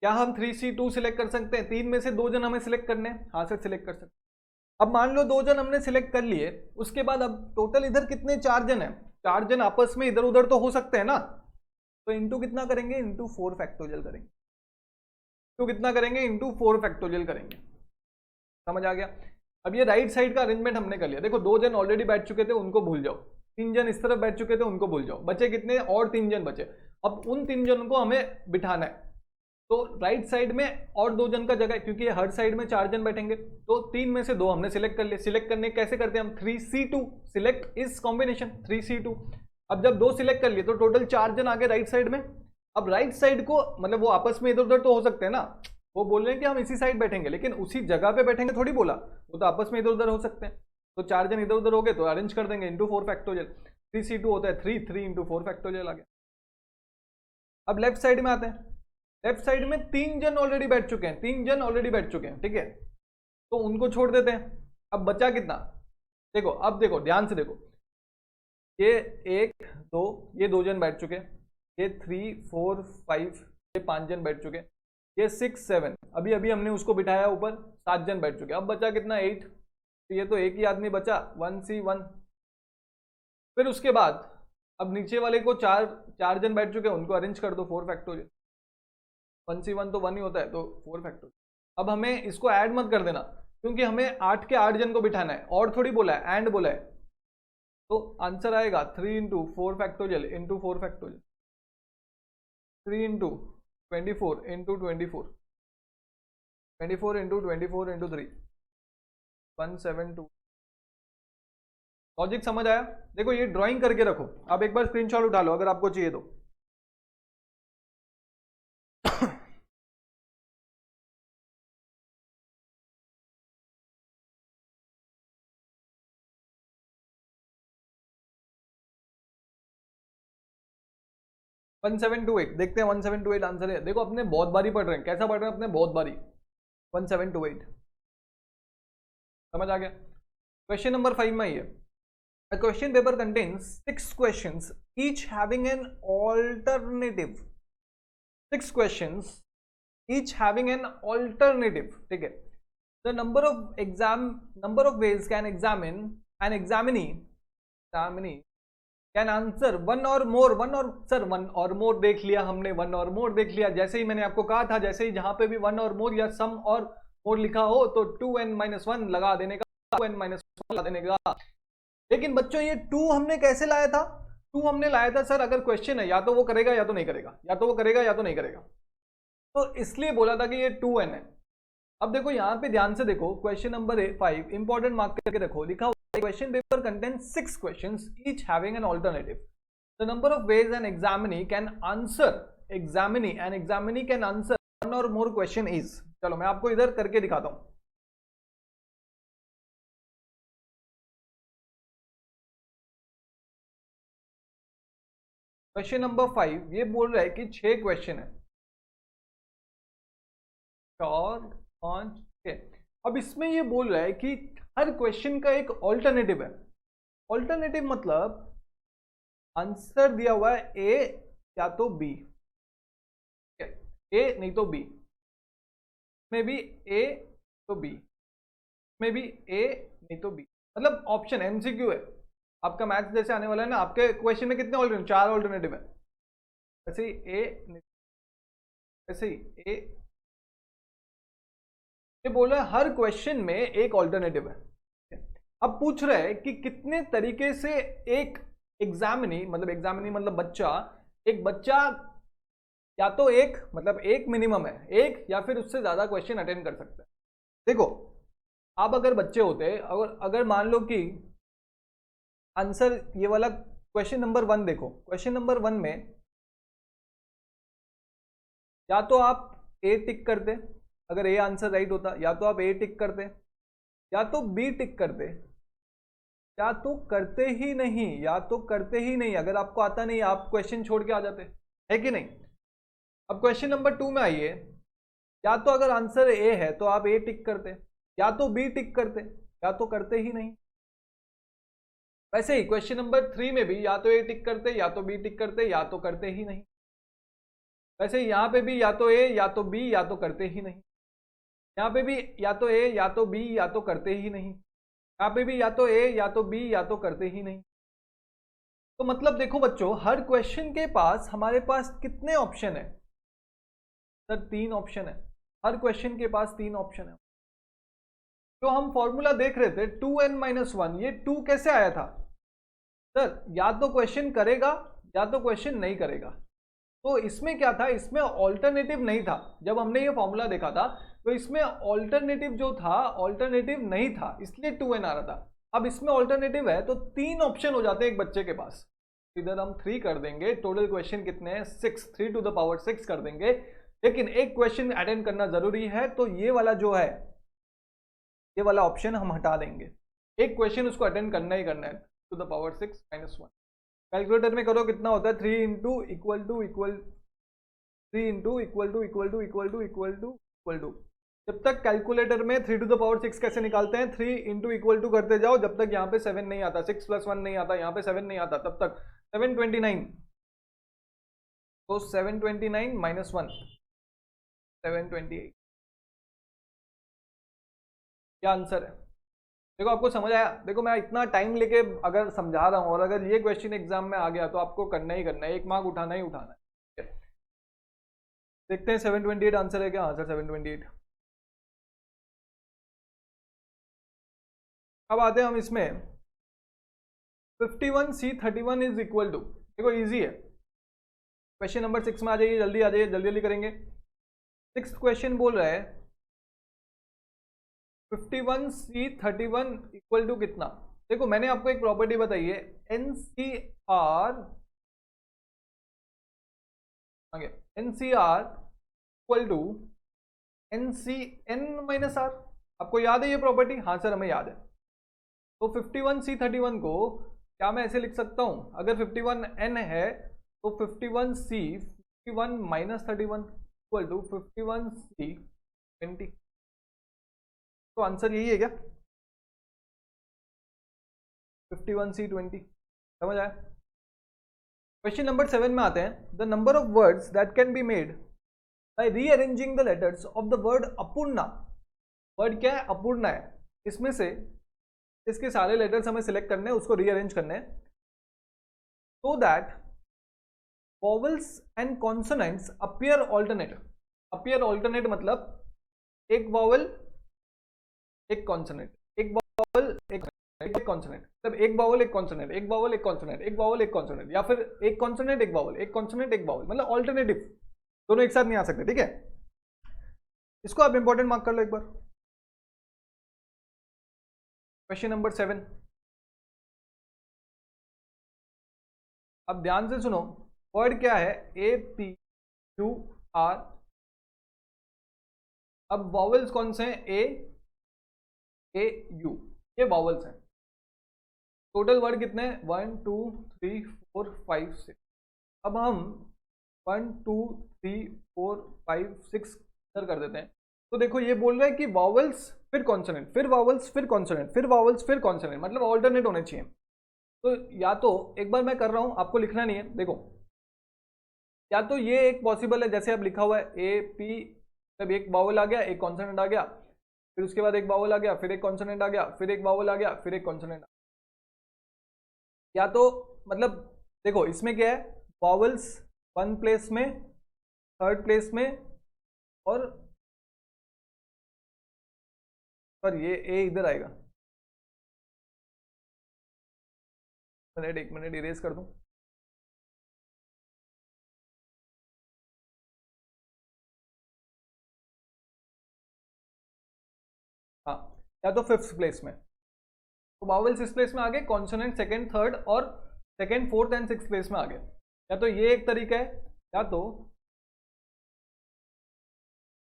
क्या हम 3C2 सिलेक्ट कर सकते हैं? 3 में से 2 जन हमें सिलेक्ट करने हैं, हाँ सर सिलेक्ट कर सकते हैं। अब मान लो 2 जन हमने सिलेक्ट कर लिए, उसके बाद अब टोटल इधर कितने, 4 जन है, 4 जन आपस में इधर उधर तो हो सकते हैं ना, तो इंटू कितना करेंगे, इंटू 4 फैक्टोरियल करेंगे, तो कितना करेंगे, इंटू 4 फैक्टोरियल करेंगे। समझ आ गया। अब ये राइट साइड का अरेंजमेंट हमने कर लिया। देखो 2 जन ऑलरेडी बैठ चुके थे, उनको भूल जाओ, 3 जन इस तरफ बैठ चुके थे, उनको भूल जाओ, बचे कितने, और 3 जन बचे। अब उन 3 जनों को हमें बिठाना है, तो राइट साइड में और 2 जन का जगह, क्योंकि हर साइड में 4 जन बैठेंगे, तो 3 में से 2 हमने सिलेक्ट कर लिए। सिलेक्ट करने कैसे करते हैं हम, 3C2, सिलेक्ट इस कॉम्बिनेशन 3C2। अब जब 2 सिलेक्ट कर लिए तो टोटल 4 जन आ गए राइट साइड में। अब राइट साइड को मतलब वो आपस में इधर उधर तो हो सकते हैं ना, वो बोल रहे हैं कि हम इसी साइड बैठेंगे, लेकिन उसी जगह पे बैठेंगे थोड़ी बोला, वो तो आपस में इधर उधर हो सकते हैं। तो 4 जन इधर उधर हो गए तो अरेंज कर देंगे, इंटू 4 फैक्टोरियल। 3C2 होता है 3, 3 इंटू 4 फैक्टोरियल आ गया। अब लेफ्ट साइड में आते हैं। लेफ्ट साइड में 3 जन ऑलरेडी बैठ चुके हैं, 3 जन ऑलरेडी बैठ चुके हैं, ठीक है, तो उनको छोड़ देते हैं। अब बचा कितना, देखो, अब देखो ध्यान से देखो, ये 1 2, ये 2 जन बैठ चुके, ये 3 4 5, ये 5 जन बैठ चुके, ये 6 7, अभी अभी हमने उसको बिठाया ऊपर, 7 जन बैठ चुके। अब बचा कितना, 8, तो ये तो एक ही आदमी बचा, 1C1, फिर उसके बाद अब नीचे वाले को चार जन बैठ चुके हैं, उनको अरेंज कर दो 4 फैक्टोरियल। 1C1 तो 1 ही होता है, तो 4 फैक्टोरियल। अब हमें इसको ऐड मत कर देना, क्योंकि हमें 8 के 8 जन को बिठाना है, और थोड़ी बोला है, एंड बोला है। तो आंसर आएगा 3 into 4 factorial into 4 factorial, 3 into 24 into 24, 24 into 24 into 3, 172। Logic समझ आया? देखो ये ड्राइंग करके रखो, आप एक बार स्क्रीनशॉट उठा लो अगर आपको चाहिए तो। 1728 देखते हैं, 1728 आंसर है। देखो अपने बहुत बारी पढ़ रहे हैं, कैसा पढ़ रहे हैं अपने, बहुत बारी। 1728 समझ आ गया। क्वेश्चन नंबर 5 में ये A question paper contains 6 questions, each having an alternative. 6 questions, each having an alternative. ठीक है। The number of ways can an examinee can answer one or more देख लिया हमने, one or more देख लिया। जैसे ही मैंने आपको कहा था, जैसे ही जहां पे भी one or more या some और more लिखा हो तो 2n-1 लगा देने का, 2n-1 लगा देने का। लेकिन बच्चों ये 2 हमने कैसे लाया था? 2 हमने लाया था सर, अगर क्वेश्चन है या तो वो करेगा या तो नहीं करेगा, या तो वो करेगा या तो नहीं करेगा, तो इसलिए बोला था कि ये 2n है। अब देखो यहाँ पे ध्यान से देखो, क्वेश्चन नंबर 5 इंपॉर्टेंट मार्क करके रखो, लिखा हुआ question paper contains 6 questions each having an alternative. The number of ways an examinee can answer one or more question is. चलो मैं आपको इधर करके दिखाता हूं। क्वेश्चन नंबर 5 ये बोल रहा है कि 6 क्वेश्चन है, 4 5 6। अब इसमें ये बोल रहा है कि हर क्वेश्चन का एक ऑल्टरनेटिव है। ऑल्टरनेटिव मतलब आंसर दिया हुआ है ए या तो बी, ए नहीं तो बी, में भी ए तो बी, में भी ए नहीं तो बी, मतलब ऑप्शन एमसीक्यू है आपका। मैथ्स जैसे आने वाला है ना, आपके क्वेश्चन में कितने ऑल्टरनेटिव, 4 ऑल्टरनेटिव है। ऐसे ही ए, ऐसे ही ए, ये बोल रहा है हर क्वेश्चन में एक ऑल्टरनेटिव है। अब पूछ रहा है कि कितने तरीके से एक एग्जामिनी मतलब बच्चा, एक बच्चा या तो एक मतलब एक मिनिमम है, एक या फिर उससे ज्यादा क्वेश्चन अटेंड कर सकता है। देखो आप अगर बच्चे होते, अगर मान लो कि आंसर ये वाला क्वेश्चन नंबर 1 देखो, क्वेश्चन नंबर 1 में या तो आप ए टिक करते, अगर ए आंसर राइट होता, या तो आप ए टिक करते, या तो बी टिक करते, या तो करते ही नहीं, या तो करते ही नहीं। अगर आपको आता नहीं आप क्वेश्चन छोड़ के आ जाते, है कि नहीं। अब क्वेश्चन नंबर 2 में आइए, या तो अगर आंसर ए है तो आप ए टिक करते, या तो बी टिक करते, या तो करते ही नहीं। वैसे ही क्वेश्चन नंबर 3 में भी या तो ए टिक करते, या तो बी टिक करते, या तो करते ही नहीं। वैसे ही यहाँ पे भी या तो ए या तो बी या तो करते ही नहीं। यहाँ पे भी या तो ए या तो बी या तो करते ही नहीं। यहाँ पे भी या तो ए या तो बी या तो करते ही नहीं। तो मतलब देखो बच्चों, हर क्वेश्चन के पास हमारे पास कितने ऑप्शन है सर? 3 ऑप्शन है। हर क्वेश्चन के पास 3 ऑप्शन है। तो हम फॉर्मूला देख रहे थे 2n-1, ये 2 कैसे आया था सर? या तो क्वेश्चन करेगा या तो क्वेश्चन नहीं करेगा। तो इसमें क्या था, इसमें ऑल्टरनेटिव नहीं था। जब हमने ये फॉर्मूला देखा था तो इसमें ऑल्टरनेटिव जो था, ऑल्टरनेटिव नहीं था, इसलिए 2n आ रहा था। अब इसमें ऑल्टरनेटिव है तो 3 ऑप्शन हो जाते हैं एक बच्चे के पास। इधर हम 3 कर देंगे, टोटल क्वेश्चन कितने हैं 6, 3 to the power 6 कर देंगे। लेकिन एक क्वेश्चन अटेंड करना जरूरी है, तो ये वाला जो है, ये वाला ऑप्शन हम हटा देंगे। एक क्वेश्चन उसको अटेंड करना ही करना है, टू द पावर 6 - 1। कैलकुलेटर में करो कितना होता है, 3 into equal to equal, 3 into equal to equal to equal to equal to equal to. जब तक कैलकुलेटर में 3 to the power 6 कैसे निकालते हैं, 3 इंटू इक्वल टू करते जाओ, जब तक यहाँ पे 7 नहीं आता, 6 + 1 नहीं आता, यहाँ पे 7 नहीं आता, तब तक 729। तो 729 - 1 728, क्या आंसर है? देखो आपको समझ आया? देखो मैं इतना टाइम लेके अगर समझा रहा हूँ और अगर ये क्वेश्चन एग्जाम में आ गया तो आपको करना ही करना है, 1 मार्क उठाना ही उठाना है। देखते हैं 728 आंसर है क्या? हाँ सर 728। अब आते हैं हम इसमें 51C31 इज इक्वल टू, देखो इजी है। क्वेश्चन नंबर 6 में आ जाइए, जल्दी आ जाइए, जल्दी जल्दी करेंगे। 6th क्वेश्चन बोल रहा है 51C31 इक्वल टू कितना? देखो मैंने आपको एक प्रॉपर्टी बताई है, NCR equal to NCN minus R। आपको याद है ये प्रॉपर्टी? हाँ सर हमें याद है। तो 51C31 को क्या मैं ऐसे लिख सकता हूं? अगर 51N है तो 51 माइनस 31 इक्वल टू 51C20। तो आंसर यही है क्या? 51C20। समझ आया? क्वेश्चन नंबर 7 में आते हैं। The number of words that can be made by rearranging the letters of the word Apurna. Word क्या है? अपूर्णा है। इसमें से इसके सारे लेटर्स हमें सिलेक्ट करने हैं, उसको रीअरेंज करने हैं, so that vowels and consonants appear alternate. Appear alternate मतलब एक वॉवल एक कॉन्सोनेंट, एक वॉवल एक कॉन्सोनेंट, मतलब एक वॉवल एक कॉन्सोनेंट, एक वॉवल एक कॉन्सोनेंट, एक वॉवल एक कॉन्सोनेंट, या फिर एक कॉन्सोनेंट एक वॉवल, एक कॉन्सोनेंट एक वॉवल, मतलब ऑल्टरनेटिव। दोनों एक साथ नहीं आ सकते, ठीक है? इसको आप इंपॉर्टेंट मार्क कर लो एक बार। क्वेश्चन नंबर 7, अब ध्यान से सुनो। वर्ड क्या है? APUR। अब वॉवल्स कौन से हैं? AU, ये वॉवल्स हैं। टोटल वर्ड कितने हैं? 1 2 3 4 5 6। अब हम 1 2 3 4 5 6 कर देते हैं। तो देखो ये बोल रहा है कि वॉवल्स फिर कॉन्सोनेंट, फिर वॉवल्स फिर कॉन्सोनेंट, फिर वॉवल्स फिर कॉन्सोनेंट, मतलब ऑल्टरनेट होने चाहिए। तो या तो एक बार मैं कर रहा हूं, आपको लिखना नहीं है, देखो या तो ये एक पॉसिबल है, जैसे अब लिखा हुआ है AP, तब एक वॉवल आ गया, एक कॉन्सोनेंट आ गया, फिर उसके बाद एक वॉवल आ गया, फिर एक कॉन्सोनेंट आ गया, फिर एक वॉवल आ गया, फिर एक कॉन्सोनेंट। या तो मतलब देखो इसमें क्या है, वॉवल्स 1 प्लेस में, 3rd प्लेस में, और पर ये ए इधर आएगा। एक मिनट इरेज कर दूं। हाँ, या तो 5th प्लेस में, तो वॉवल्स इस प्लेस में आ गए, कॉन्सोनेंट 2nd 3rd और 2nd 4th and 6th place में आ गए। या तो ये एक तरीका है, या तो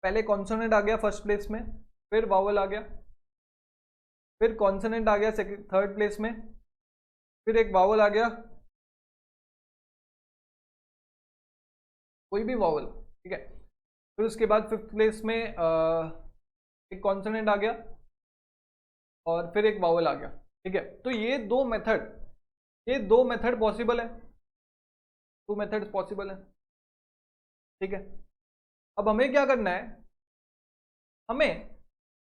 पहले कॉन्सोनेंट आ गया 1st प्लेस में, फिर वॉवल आ गया, फिर कॉन्सोनेंट आ गया 3rd प्लेस में, फिर एक वॉवल आ गया, कोई भी वॉवल, ठीक है, फिर उसके बाद 5th प्लेस में एक कॉन्सोनेंट आ गया और फिर एक वॉवल आ गया, ठीक है। तो ये दो मेथड पॉसिबल है, 2 मेथड्स पॉसिबल है, ठीक है। अब हमें क्या करना है? हमें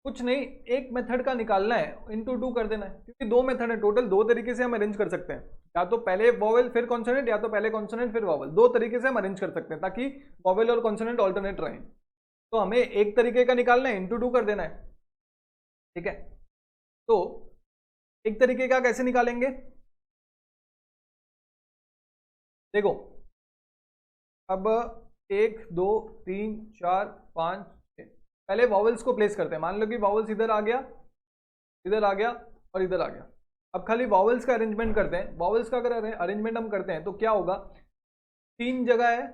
कुछ नहीं, एक मेथड का निकालना है, इनटू 2 कर देना है, क्योंकि 2 मेथड है टोटल, 2 तरीके से हम अरेंज कर सकते हैं, या तो पहले वॉवेल फिर कॉन्सोनेंट, या तो पहले कॉन्सोनेंट फिर वॉवेल। 2 तरीके से हम अरेंज कर सकते हैं ताकि वॉवेल और कॉन्सोनेंट ऑल्टरनेट रहें। तो हमें एक तरीके का निकालना है, इनटू 2 कर देना है, ठीक है। तो एक तरीके का कैसे निकालेंगे? देखो अब 1 2 3 4 5 6, पहले वॉवेल्स को प्लेस करते हैं। मान लो कि वॉवेल्स इधर आ गया, इधर आ गया और इधर आ गया। अब खाली वॉवेल्स का अरेंजमेंट करते हैं। वॉवेल्स का अगर अरेंजमेंट हम करते हैं तो क्या होगा? 3 जगह है,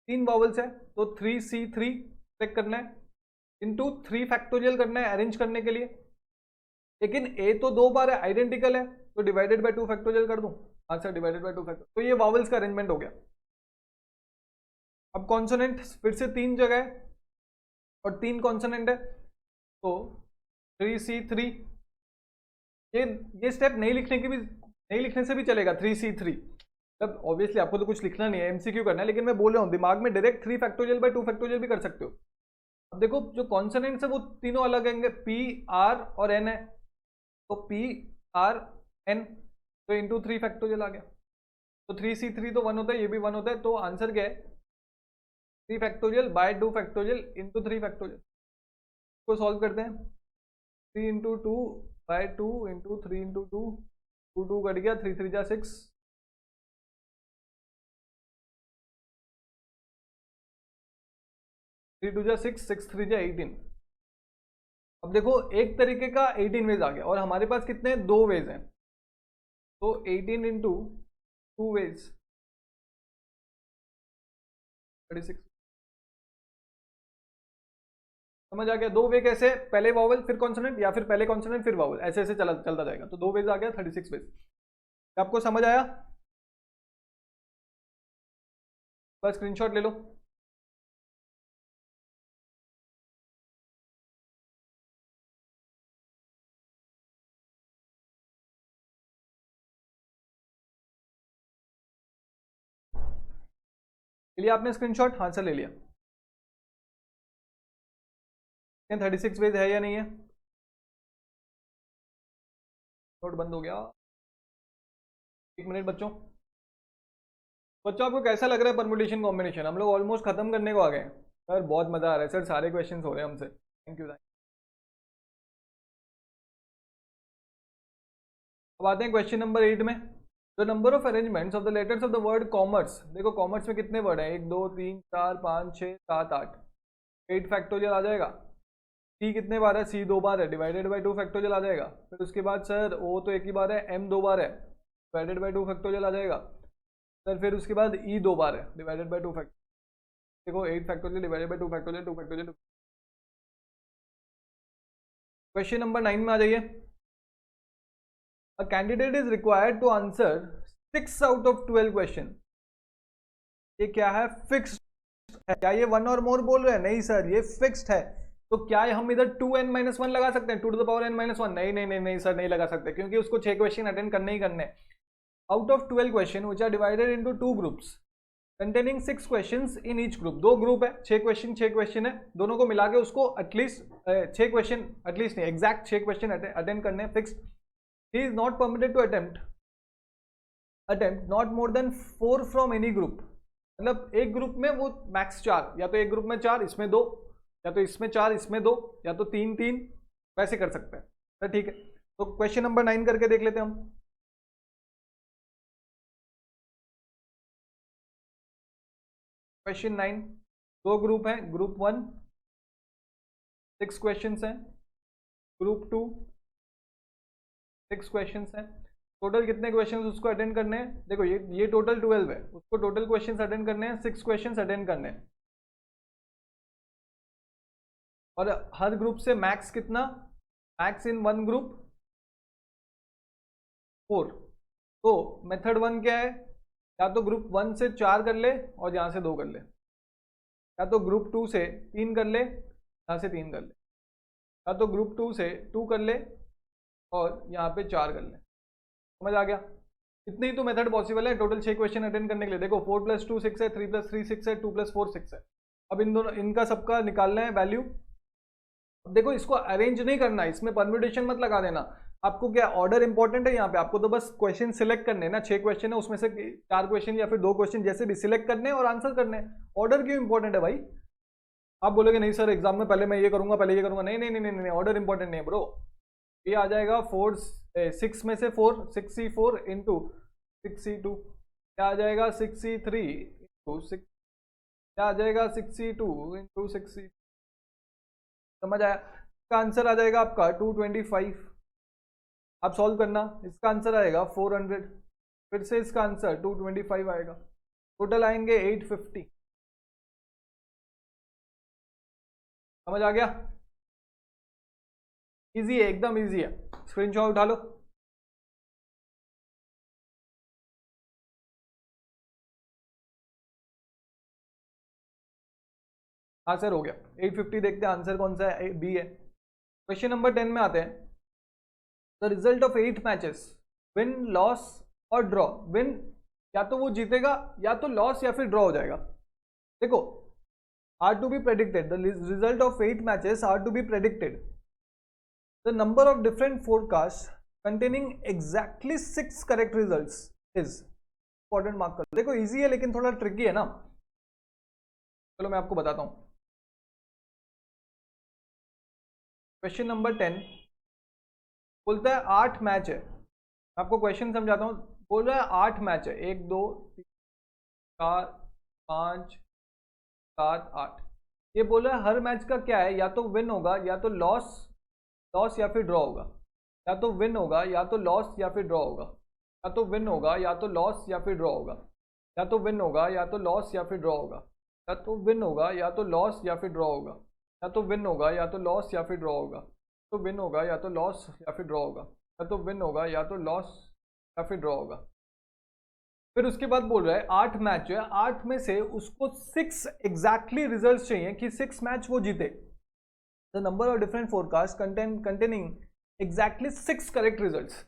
3 वॉवेल्स है, तो 3C3 सेलेक्ट करना है, इंटू 3 फैक्टोरियल करना है अरेंज करने के लिए। लेकिन ए तो 2 बार है, आइडेंटिकल है, तो डिवाइडेड बाय 2 फैक्टोरियल कर दूं। हाँ सर, डिवाइडेड बाय 2 फैक्टोरियल। तो ये वॉवेल्स का अरेंजमेंट हो गया। अब कॉन्सोनेंट फिर से 3 जगह है और 3 कॉन्सोनेंट है, तो 3C3। ये स्टेप नहीं लिखने से भी चलेगा, 3C3। मतलब ऑब्वियसली आपको तो कुछ लिखना नहीं है, एमसीक्यू करना है, लेकिन मैं बोल रहा हूँ दिमाग में डायरेक्ट 3 फैक्टोरियल बाय 2 फैक्टोरियल भी कर सकते हो। अब देखो जो कॉन्सोनेंट्स है वो तीनों अलग आएंगे, P R और N है, तो पी आर एन, तो इंटू 3 फैक्टोरियल आ गया। तो 3C3 तो 1 होता है, ये भी 1 होता है, तो आंसर क्या है 3 factorial by 2 factorial into 3 factorial. को सॉल्व करते हैं, 3 into 2 by 2 into 3 into 2, 2 cut गया, 3 3 जा 6, 3 2 जा 6, 6 3 जा 18। अब देखो एक तरीके का 18 वेज आ गया और हमारे पास कितने हैं, 2 वेज हैं, तो 18 इंटू 2 वेज 36। समझ आ गया, 2 वे कैसे, पहले वॉवल फिर कॉन्सोनेंट या फिर पहले कॉन्सोनेंट फिर वॉवल, ऐसे ऐसे चलता जाएगा, तो 2 वेज आ गया, 36 वेज। आपको समझ आया, बस स्क्रीनशॉट ले लो। लिया आपने स्क्रीनशॉट, हाँ सर ले लिया। 36 वेज है या नहीं है, नोट बंद हो गया। 1 मिनट बच्चों, आपको कैसा लग रहा है परम्यूटेशन कॉम्बिनेशन, हम लोग ऑलमोस्ट खत्म करने को आ गए सर, बहुत मजा आ रहा है सर, सारे क्वेश्चंस हो रहे हैं हमसे, थैंक यू। अब आते हैं क्वेश्चन नंबर 8 में, the number of arrangements of the letters of the word commerce. देखो कॉमर्स में कितने वर्ड हैं, 1 2 3 4 5 6 7 8, 8 फैक्टोरियल आ जाएगा। सी कितने बार है, सी 2 बार है, डिवाइडेड बाय 2 फैक्टोरियल आ जाएगा। फिर उसके बाद सर ओ तो एक ही बार है, एम 2 बार है, डिवाइडेड बाय 2 फैक्टोरियल आ जाएगा। सर फिर उसके बाद ई 2 बार है, डिवाइडेड बाय 2 फैक्टोरियल। देखो 8 factorial divided by 2 factorial, 2 factorial. Question number 9 में आ जाइए। A candidate is required to answer 6 out of 12 question. ये क्या है, फिक्स्ड है। क्या ये 1 और मोर बोल रहे हैं, नहीं सर ये फिक्स्ड है। तो क्या हम इधर 2n-1 लगा सकते हैं, 2 टू द पावर n-1? नहीं नहीं नहीं नहीं सर, नहीं लगा सकते, क्योंकि उसको 6 क्वेश्चन अटेंड करने ही करने। Out of 12 question which are divided into 2 groups containing 6 questions in each group. 2 group है, 6 क्वेश्चन है, दोनों को मिला के उसको एटलीस्ट 6 क्वेश्चन, एटलीस्ट नहीं एग्जैक्ट 6 क्वेश्चन अटेंड करने fixed. He is not permitted to attempt not more than 4 from any group. मतलब एक ग्रुप में वो मैक्स 4, या तो एक ग्रुप में 4 इसमें 2, या तो इसमें 4 इसमें 2, या तो 3 3, वैसे कर सकते हैं। तो ठीक है, तो क्वेश्चन नंबर 9 करके देख लेते हैं हम। क्वेश्चन 9, 2 ग्रुप हैं, ग्रुप 1 6 क्वेश्चंस हैं, ग्रुप 2 6 क्वेश्चंस हैं। टोटल कितने क्वेश्चंस उसको अटेंड करने हैं, देखो ये टोटल 12 है, उसको टोटल क्वेश्चंस अटेंड करने हैं, 6 क्वेश्चंस अटेंड करने हैं। और हर ग्रुप से मैक्स कितना, मैक्स इन 1 ग्रुप 4। तो मेथड 1 क्या है, या तो ग्रुप 1 से 4 कर ले और यहाँ से 2 कर ले, या तो ग्रुप 2 से 3 कर ले, यहाँ से 3 कर ले, या तो ग्रुप 2 से 2 कर ले और यहाँ पे 4 कर ले। समझ आ गया, इतने ही तो मेथड पॉसिबल है टोटल 6 क्वेश्चन अटेंड करने के लिए। देखो 4 + 2 6 है, 3 + 3 6 है, 2 + 4 6 है। अब इन दोनों इनका सबका निकालना है वैल्यू। देखो इसको अरेंज नहीं करना, इसमें परम्यूटेशन मत लगा देना। आपको क्या ऑर्डर इंपॉर्टेंट है यहाँ पे, आपको तो बस क्वेश्चन सिलेक्ट करने ना, 6 क्वेश्चन है उसमें से 4 क्वेश्चन या फिर 2 क्वेश्चन जैसे भी सिलेक्ट करने और आंसर करने। ऑर्डर क्यों इंपॉर्टेंट है भाई, आप बोलोगे नहीं सर एग्जाम में पहले मैं ये करूंगा पहले ये करूंगा, नहीं नहीं नहीं नहीं, ऑर्डर इंपॉर्टेंट नहीं है ब्रो। ये आ जाएगा 6 में से 4 6C4 इंटू 6C2, क्या आ जाएगा 6C3 इंटू 6, क्या आ जाएगा 6C2 इंटू 6C। समझ आया, इसका आंसर आ जाएगा आपका 225। आप सॉल्व करना, इसका आंसर आएगा 400, फिर से इसका आंसर 225 आएगा, टोटल आएंगे 850। समझ आ गया, इजी है, एकदम इजी है, स्क्रीनशॉट उठा लो। हाँ सर हो गया, 850। देखते हैं आंसर कौन सा है, बी है। क्वेश्चन नंबर 10 में आते हैं। The result of 8 matches win loss और ड्रॉ। विन या तो वो जीतेगा या तो लॉस या फिर ड्रॉ हो जाएगा। देखो are to be predicted, the result of 8 matches are to be predicted, the number of different forecast containing exactly 6 correct results is important mark कर। देखो इजी है लेकिन थोड़ा ट्रिकी है ना, चलो मैं आपको बताता हूं। क्वेश्चन नंबर 10 बोलता है 8 मैच है, आपको क्वेश्चन समझाता हूं। बोल रहा है 8 मैच है, 1 2 3 4 5 7 8। ये बोल रहा है हर मैच का क्या है, या तो विन होगा या तो लॉस, लॉस या फिर ड्रॉ होगा, या तो विन होगा या तो लॉस या फिर ड्रॉ होगा, या तो विन होगा या तो लॉस या फिर ड्रॉ होगा, या तो विन होगा या तो लॉस या फिर ड्रॉ होगा, या तो विन होगा या तो लॉस या फिर ड्रॉ होगा, या तो विन होगा या तो लॉस या फिर ड्रॉ होगा, तो विन होगा या तो लॉस या फिर ड्रॉ होगा, या तो विन होगा या तो लॉस या फिर ड्रॉ होगा। फिर उसके बाद बोल रहा है 8 मैच जो है, 8 में से उसको 6 एग्जैक्टली रिजल्ट्स चाहिए कि 6 मैच वो जीते। The number of different forecast containing exactly 6 correct results.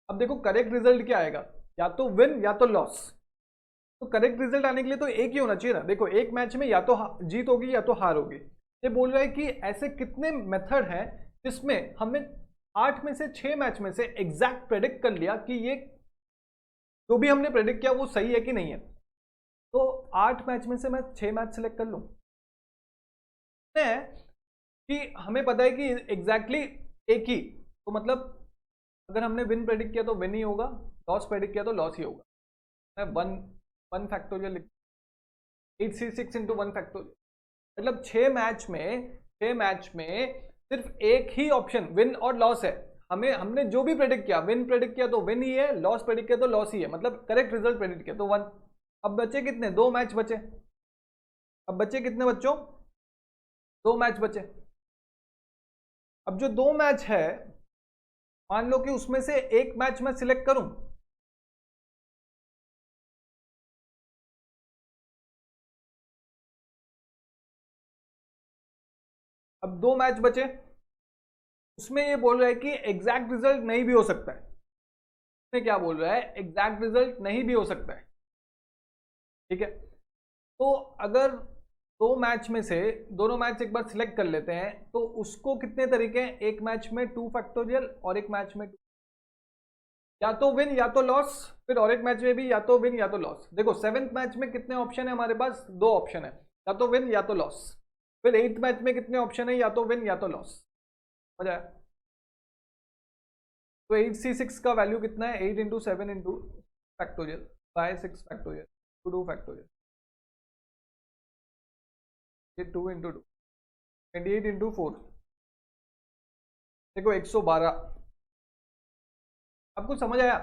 अब देखो करेक्ट रिजल्ट क्या आएगा, या तो विन या तो लॉस। तो करेक्ट रिजल्ट आने के लिए तो एक ही होना चाहिए ना। देखो एक मैच में या तो जीत होगी या तो हार होगी। ये बोल रहा है कि ऐसे कितने मेथड हैं जिसमें हमने 8 में से 6 मैच में से एग्जैक्ट प्रेडिक्ट कर लिया कि ये जो भी हमने प्रेडिक्ट किया वो सही है कि नहीं है। तो 8 मैच में से मैं 6 मैच सेलेक्ट कर लूं कि हमें पता है कि एग्जैक्टली एक ही, तो मतलब अगर हमने विन प्रेडिक्ट किया तो विन ही होगा, लॉस प्रेडिक्ट किया तो लॉस ही होगा। मैं one factorial 8C6 into 1 factorial, मतलब 6 मैच में सिर्फ एक ही ऑप्शन विन और लॉस है। हमने जो भी प्रेडिक्ट किया, विन प्रेडिक्ट किया तो विन ही है, लॉस प्रेडिक्ट किया तो लॉस ही है, मतलब करेक्ट रिजल्ट प्रेडिक्ट किया तो 1। अब बचे कितने, 2 मैच बचे। अब बचे कितने बच्चों, 2 मैच बचे। अब जो 2 मैच है, मान लो कि उसमें से एक मैच मैं सिलेक्ट करूं, अब 2 मैच बचे, उसमें ये बोल रहा है कि एग्जैक्ट रिजल्ट नहीं भी हो सकता है। इसमें क्या बोल रहा है, एग्जैक्ट रिजल्ट नहीं भी हो सकता है। ठीक है, तो अगर 2 मैच में से दोनों मैच एक बार सिलेक्ट कर लेते हैं तो उसको कितने तरीके हैं, एक मैच में 2 फैक्टोरियल और एक मैच में 2, या तो विन या तो लॉस, फिर और एक मैच में भी या तो विन या तो लॉस। देखो 7th मैच में कितने ऑप्शन है हमारे पास, 2 ऑप्शन है, या तो विन या तो लॉस। फिर 8th मैच में कितने ऑप्शन है, या तो विन या तो लॉस। हो जाए तो 8C6 का वैल्यू कितना है, 8 into 7 into factorial by 6 factorial to 2 factorial, ये 2 इंटू 2 28 इंटू 4, देखो 112। आपको समझ आया?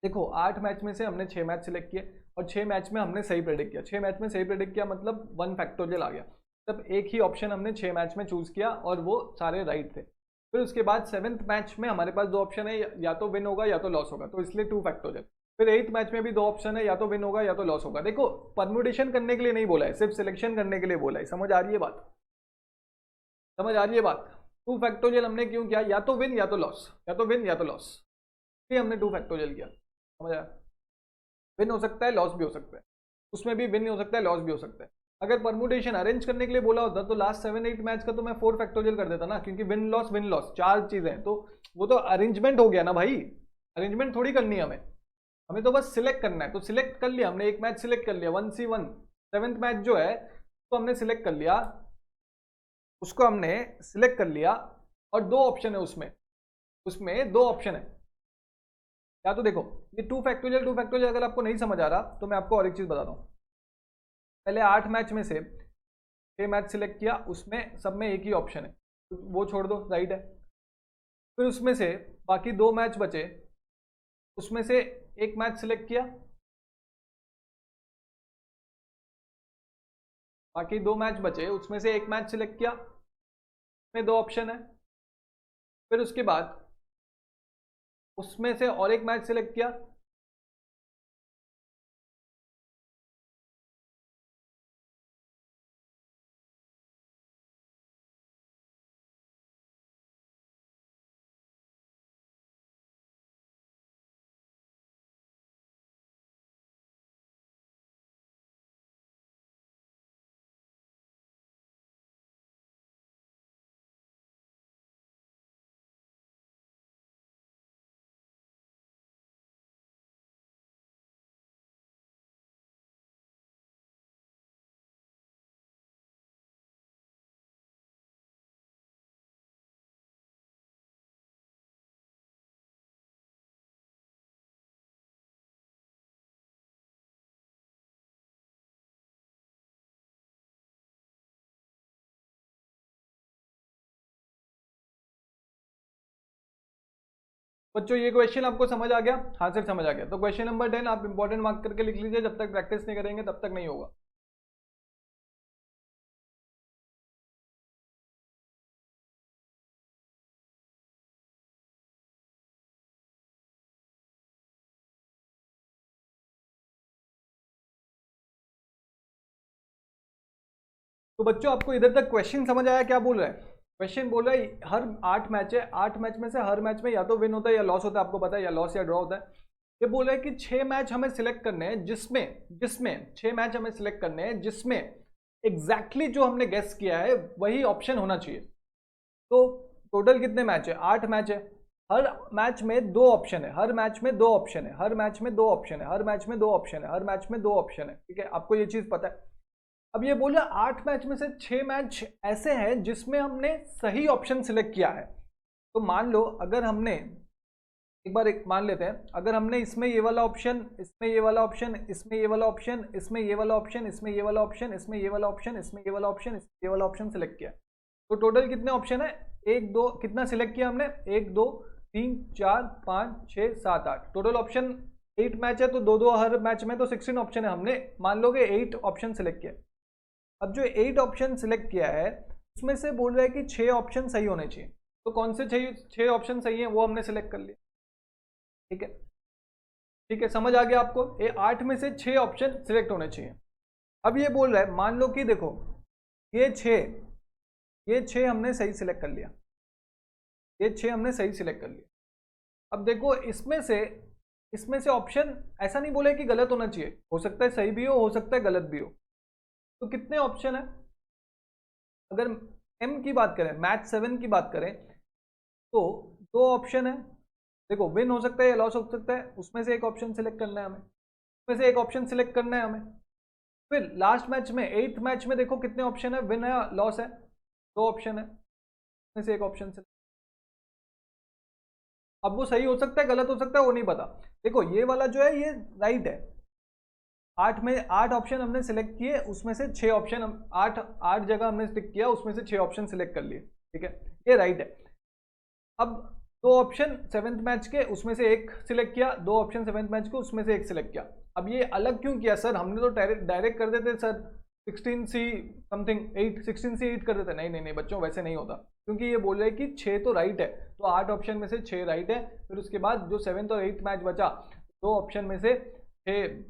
देखो 8 मैच में से हमने 6 मैच सिलेक्ट किए और 6 मैच में हमने सही प्रेडिक्ट किया। 6 मैच में सही प्रेडिक्ट किया मतलब 1 फैक्टोरियल आ गया, तब एक ही ऑप्शन हमने 6 मैच में चूज किया और वो सारे राइट थे। फिर उसके बाद 7th मैच में हमारे पास 2 ऑप्शन है, या तो विन होगा या तो लॉस होगा, तो इसलिए 2 फैक्टोरियल। फिर 8th मैच में भी 2 ऑप्शन है, या तो विन होगा या तो लॉस होगा। देखो परम्यूटेशन करने के लिए नहीं बोला है, सिर्फ सिलेक्शन करने के लिए बोला है। समझ आ रही है बात, समझ आ रही है बात? 2 फैक्टोरियल हमने क्यों किया, या तो विन या तो लॉस, या तो विन या तो लॉस, इसलिए हमने 2 फैक्टोरियल किया। समझ आया? विन हो सकता है, लॉस भी हो सकता है, उसमें भी विन हो सकता है, लॉस भी हो सकता है। अगर परमुटेशन अरेंज करने के लिए बोला होता तो लास्ट 7-8 मैच का तो मैं 4 फैक्टोरियल कर देता ना, क्योंकि विन लॉस 4 चीजें, तो वो तो अरेंजमेंट हो गया ना भाई। अरेंजमेंट थोड़ी करनी है हमें, हमें तो बस सिलेक्ट करना है। तो सिलेक्ट कर लिया हमने, एक मैच सिलेक्ट कर लिया 1C1, 7th मैच जो है तो हमने सिलेक्ट कर लिया, उसको हमने सिलेक्ट कर लिया और 2 ऑप्शन है उसमें, उसमें 2 ऑप्शन है। या तो देखो ये 2 फैक्टोरियल अगर आपको नहीं समझ आ रहा तो मैं आपको और एक चीज बताता हूँ। पहले 8 मैच में से 6 मैच सिलेक्ट किया, उसमें सब में एक ही ऑप्शन है, वो छोड़ दो, राइट है। फिर उसमें से बाकी 2 मैच बचे, उसमें से एक मैच सिलेक्ट किया, बाकी 2 मैच बचे, उसमें से एक मैच सिलेक्ट किया, उसमें 2 ऑप्शन है। फिर उसके बाद उसमें से और एक मैच सिलेक्ट किया, बच्चों ये क्वेश्चन आपको समझ आ गया? हाँ सर समझ आ गया। तो क्वेश्चन नंबर 10 आप इंपॉर्टेंट मार्क करके लिख लीजिए, जब तक प्रैक्टिस नहीं करेंगे तब तक नहीं होगा। तो बच्चों आपको इधर तक क्वेश्चन समझ आया क्या बोल रहा है? क्वेश्चन बोल रहा है हर 8 मैच है, 8 मैच में से हर मैच में या तो विन होता है या लॉस होता है, आपको पता है, या लॉस या ड्रॉ होता है। ये बोल रहा है कि 6 मैच हमें सिलेक्ट करने हैं जिसमें जिसमें 6 मैच हमें सिलेक्ट करने हैं जिसमें एग्जैक्टली जो हमने गेस किया है वही ऑप्शन होना चाहिए। तो टोटल कितने मैच है? 8 मैच है। हर मैच में दो ऑप्शन है, हर मैच में दो ऑप्शन है, हर मैच में दो ऑप्शन है, हर मैच में दो ऑप्शन है, हर मैच में दो ऑप्शन है। ठीक है, आपको ये चीज पता है। अब ये बोला 8 मैच में से 6 मैच ऐसे हैं जिसमें हमने सही ऑप्शन सिलेक्ट किया है। तो मान लो अगर हमने एक बार एक मान लेते हैं, अगर हमने इसमें ये वाला ऑप्शन, इसमें ये वाला ऑप्शन, इसमें ये वाला ऑप्शन, इसमें ये वाला ऑप्शन, इसमें ये वाला ऑप्शन, इसमें ये वाला ऑप्शन, इसमें ये वाला ऑप्शन, इसमें ये वाला ऑप्शन सिलेक्ट किया, तो टोटल कितने ऑप्शन है? 1 2 कितना सिलेक्ट किया हमने? 1 2 3 4 5 6 7 8 टोटल ऑप्शन। 8 मैच है तो दो दो हर मैच में, तो 16 ऑप्शन है। हमने मान लो कि 8 ऑप्शन सिलेक्ट किया। अब जो 8 ऑप्शन सिलेक्ट किया है उसमें से बोल रहा है कि 6 ऑप्शन सही होने चाहिए। तो कौन से 6 ऑप्शन सही है वो हमने सिलेक्ट कर लिया। ठीक है, ठीक है, समझ आ गया आपको? ये 8 में से 6 ऑप्शन सिलेक्ट होने चाहिए। अब ये बोल रहा है मान लो कि देखो ये 6 हमने सही सिलेक्ट कर लिया, ये 6 हमने सही सिलेक्ट कर लिया। अब देखो इसमें से ऑप्शन ऐसा नहीं बोले कि गलत होना चाहिए, हो सकता है सही भी हो सकता है गलत भी हो। तो कितने ऑप्शन है? अगर एम की बात करें, मैच 7 की बात करें, तो 2 ऑप्शन है। देखो विन हो सकता है या लॉस हो सकता है, उसमें से एक ऑप्शन सिलेक्ट करना है हमें, उसमें से एक ऑप्शन सिलेक्ट करना है हमें। फिर लास्ट मैच में 8th मैच में देखो कितने ऑप्शन है, विन है या लॉस है? 2 ऑप्शन है, उसमें से एक ऑप्शन सिलेक्ट। अब वो सही हो सकता है गलत हो सकता है वो नहीं पता। देखो ये वाला जो है ये राइट है। 8 में 8 ऑप्शन हमने सिलेक्ट किए, उसमें से 6 ऑप्शन, 8 जगह हमने टिक किया, उसमें से 6 ऑप्शन सिलेक्ट कर लिए। ठीक है, ये राइट है। अब 2 ऑप्शन 7th मैच के, उसमें से एक सिलेक्ट किया, 2 ऑप्शन 7th मैच के, उसमें से एक सिलेक्ट किया। अब ये अलग क्यों किया सर? हमने तो डायरेक्ट कर देते सर 16C समथिंग 8, 16C 8 कर देते। नहीं नहीं नहीं बच्चों, वैसे नहीं होता, क्योंकि ये बोल रहे हैं कि 6 तो राइट है, तो 8 ऑप्शन में से 6 राइट है। फिर उसके बाद जो 7th और 8th मैच बचा, 2 ऑप्शन में से 6,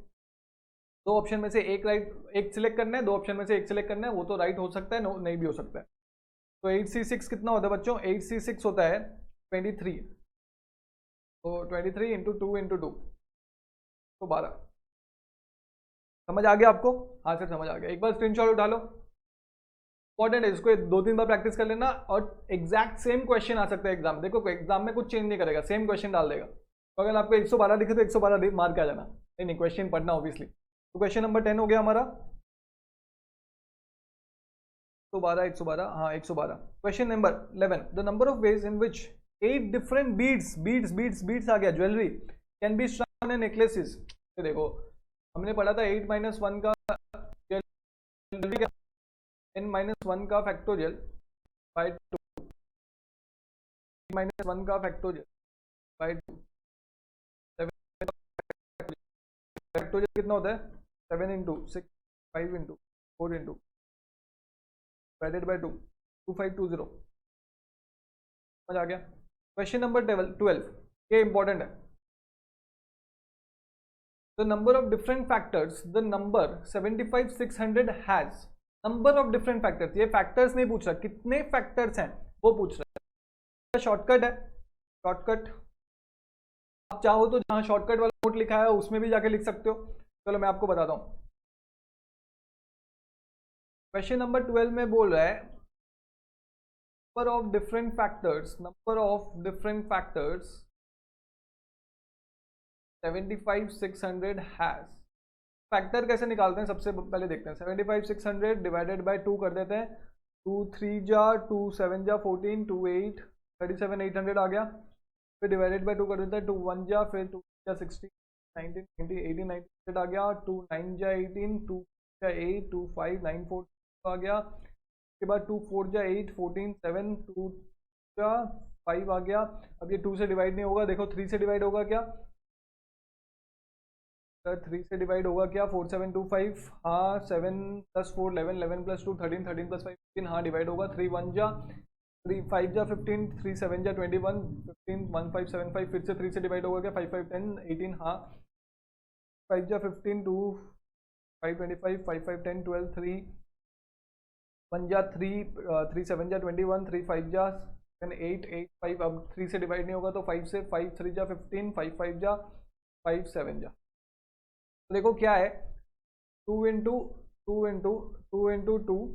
2 ऑप्शन में से एक राइट, एक सिलेक्ट करना है, 2 ऑप्शन में से एक सिलेक्ट करना है, वो तो राइट हो सकता है, नहीं भी हो सकता है। तो 8C6 कितना होता है बच्चों? 8C6 होता है 23। तो 23 इंटू 2 इंटू 2 तो 12। समझ आ गया आपको? हाँ सर समझ आ गया। एक बार स्क्रीनशॉट उठा लो, इंपॉर्टेंट है, इसको 2-3 बार प्रैक्टिस कर लेना। और एग्जैक्ट सेम क्वेश्चन आ सकता है एग्जाम, देखो एग्जाम में कुछ चेंज नहीं करेगा, सेम क्वेश्चन डाल देगा। तो अगर आपको 112 लिखे तो 112 मार के आ जाना। नहीं नहीं, क्वेश्चन पढ़ना ऑब्वियसली। तो क्वेश्चन नंबर 10 हो गया हमारा, 112, हाँ 112। Question number 11, the number of ways in which 8 different beads आ गया, jewellery can be strung in necklaces. देखो हमने पढ़ा था 8 - 1 का ज्वेलरी, n - 1 का फैक्टोरियल बाय 2, -1 का फैक्टोरियल बाय 2, फैक्टोरियल कितना होता है? 7 into 6, 5 into 4 into divided by 2, 2520। समझ आ गया? क्वेश्चन नंबर 12, ये इंपॉर्टेंट है। The number of different factors the number 75600 has, number of different factors, ये फैक्टर्स नहीं पूछ रहा, कितने फैक्टर्स हैं वो पूछ रहा है। शॉर्टकट है, शॉर्टकट आप चाहो तो जहां शॉर्टकट वाला नोट लिखा है उसमें भी जाके लिख सकते हो। चलो मैं आपको बताता हूं। क्वेश्चन नंबर 12 में बोल रहा है number of different factors, 75600 has. Factor कैसे निकालते हैं सबसे पहले देखते हैं। 75600 डिवाइडेड बाय 2 कर देते हैं, 2 3 जा 2 7 जा 14, 2 8 37800 आ गया। फिर डिवाइडेड बाय 2 कर देते हैं, 2 1 जा, फिर 2 जा 16, 19 20 18 900 आ गया। 2 9 जा 18, 2 जा 8, 2 5 9 4 आ गया। उसके बाद 2 4 जा 8 14 7, 2 जा 5 आ गया। अब ये 2 से डिवाइड नहीं होगा, देखो 3 से डिवाइड होगा क्या सर? 3 से डिवाइड होगा क्या? 4 7 2 5, हाँ 7 + 4 11, 11 + 2 13, 13 + 5 15, हाँ डिवाइड होगा। 3 1 जा 3 5 जा 15, 3 7 जा 21, 15 1 5 7 5, फिर से 3 से डिवाइड होगा क्या? 5 5 10 18, हाँ 5 जा 15, 2 5 25, 5 5 10 12, 3 1 जा 3, 3 7 जा 21, 3 5 जा 7 8 8 5, अब 3 से डिवाइड नहीं होगा तो 5 से, 5 3 जा 15, 5 5 जा 5 7 जा। तो देखो क्या है, 2 इंटू 2 इंटू 2 इंटू 2,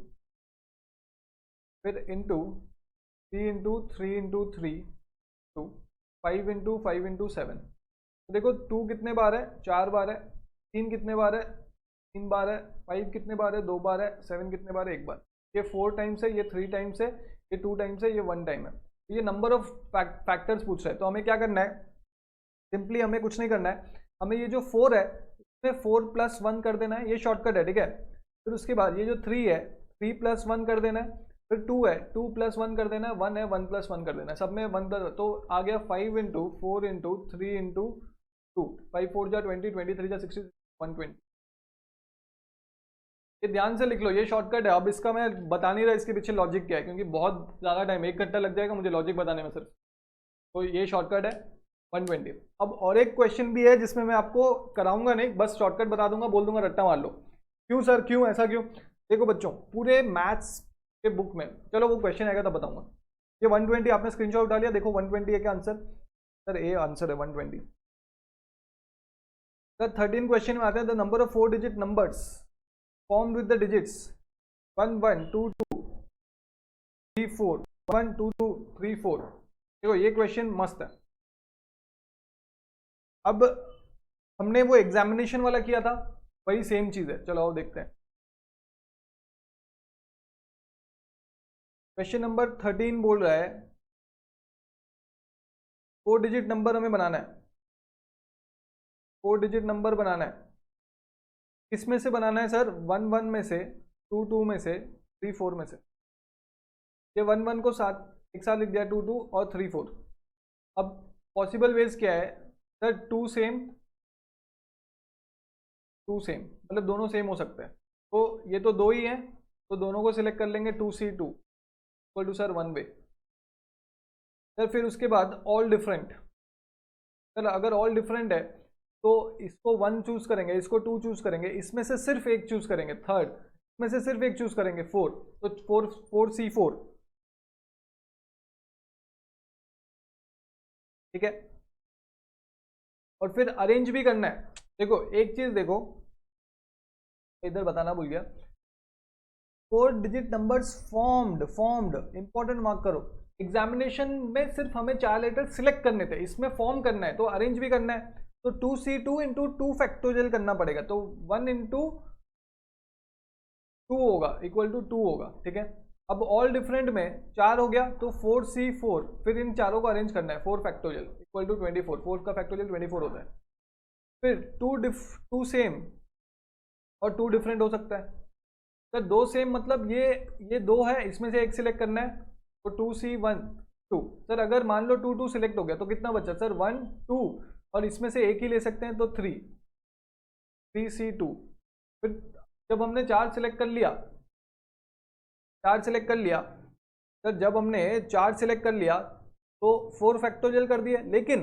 फिर into 3 into 3 into 3 2, 5 into 5 into 7। तो देखो 2 कितने बार है? 4 बार है। 3 कितने बार है? 3 बार है। 5 कितने बार है? 2 बार है। 7 कितने बार है? 1 बार। ये 4 टाइम्स है, ये 3 टाइम्स है, ये 2 टाइम्स है, ये 1 टाइम है। तो ये नंबर ऑफ फैक्टर्स पूछ रहा है, तो हमें क्या करना है? सिंपली हमें कुछ नहीं करना है, हमें ये जो 4 है इसमें 4 + 1 कर देना है, ये शॉर्टकट है, ठीक है। फिर उसके बाद ये जो 3 है 3 + 1 कर देना है, फिर 2 है 2 + 1 कर देना है, 1 है 1 + 1 कर देना है, सब में 1 +, तो आ गया 5 इंटू 4 इंटू 3 इंटू 2, 5 4 जा 20, 23 जा 60, 120। ये ध्यान से लिख लो, ये शॉर्टकट है। अब इसका मैं बता नहीं रहा इसके पीछे लॉजिक क्या है, क्योंकि बहुत ज़्यादा टाइम, 1 घंटा लग जाएगा मुझे लॉजिक बताने में सिर्फ। तो ये शॉर्टकट है 120। अब और एक क्वेश्चन भी है जिसमें मैं आपको कराऊंगा नहीं, बस शॉर्टकट बता दूंगा, बोल दूंगा रट्टा मार लो। क्यों सर, क्यों ऐसा क्यों? देखो बच्चों, पूरे मैथ्स के बुक में, चलो वो क्वेश्चन आएगा तब बताऊंगा। ये 120 आपने स्क्रीनशॉट उठा लिया, देखो 120 है क्या आंसर? सर ए आंसर है 120। सर 13 क्वेश्चन में आता है the number of 4 digit numbers formed with the digits 1 1 2 2 3 4, 1 2 2 3 4। देखो ये क्वेश्चन मस्त है। अब हमने वो एग्जामिनेशन वाला किया था, वही सेम चीज है, चलो आओ देखते हैं। क्वेश्चन नंबर 13 बोल रहा है 4 डिजिट नंबर हमें बनाना है, 4 डिजिट नंबर बनाना है। किस में से बनाना है सर? 1 1 में से, 2 2 में से, 3 4 में से। ये 1 1 को साथ एक साथ लिख दिया, 2 2 और 3 4। अब पॉसिबल वेज क्या है सर? 2 सेम, 2 सेम मतलब दोनों सेम हो सकते हैं, तो ये तो 2 ही हैं, तो दोनों को सिलेक्ट कर लेंगे। 2C2 equal to sir 1 way. Sir फिर उसके बाद ऑल डिफरेंट, सर अगर ऑल डिफरेंट है तो इसको 1 चूज करेंगे, इसको 2 चूज करेंगे, इसमें से सिर्फ एक चूज करेंगे, थर्ड इसमें से सिर्फ एक चूज करेंगे 4, तो 4C4, ठीक है। और फिर अरेंज भी करना है। देखो एक चीज देखो, इधर बताना भूल गया, 4 digit numbers formed important mark करो। एग्जामिनेशन में सिर्फ हमें 4 लेटर सिलेक्ट करने थे, इसमें फॉर्म करना है तो अरेंज भी करना है। तो 2C2 इंटू 2 फैक्टोरियल करना पड़ेगा, तो 1 इंटू 2 होगा इक्वल टू 2 होगा, ठीक है। अब ऑल डिफरेंट में 4 हो गया तो 4C4, फिर इन चारों को अरेंज करना है, 4 फैक्टोरियल इक्वल टू 24, 4 का फैक्टोरियल 24 होता है। फिर 2 सेम और 2 डिफरेंट हो सकता है। सर 2 सेम मतलब ये 2 है, इसमें से एक सिलेक्ट करना है, तो 2C1 2। सर अगर मान लो 2 2 सिलेक्ट हो गया तो कितना बचा सर? 1 2, और इसमें से एक ही ले सकते हैं तो 3C2। फिर जब हमने 4 सिलेक्ट कर लिया, 4 सिलेक्ट कर लिया, सर जब हमने 4 सिलेक्ट कर लिया तो 4 फैक्टोरियल कर दिए, लेकिन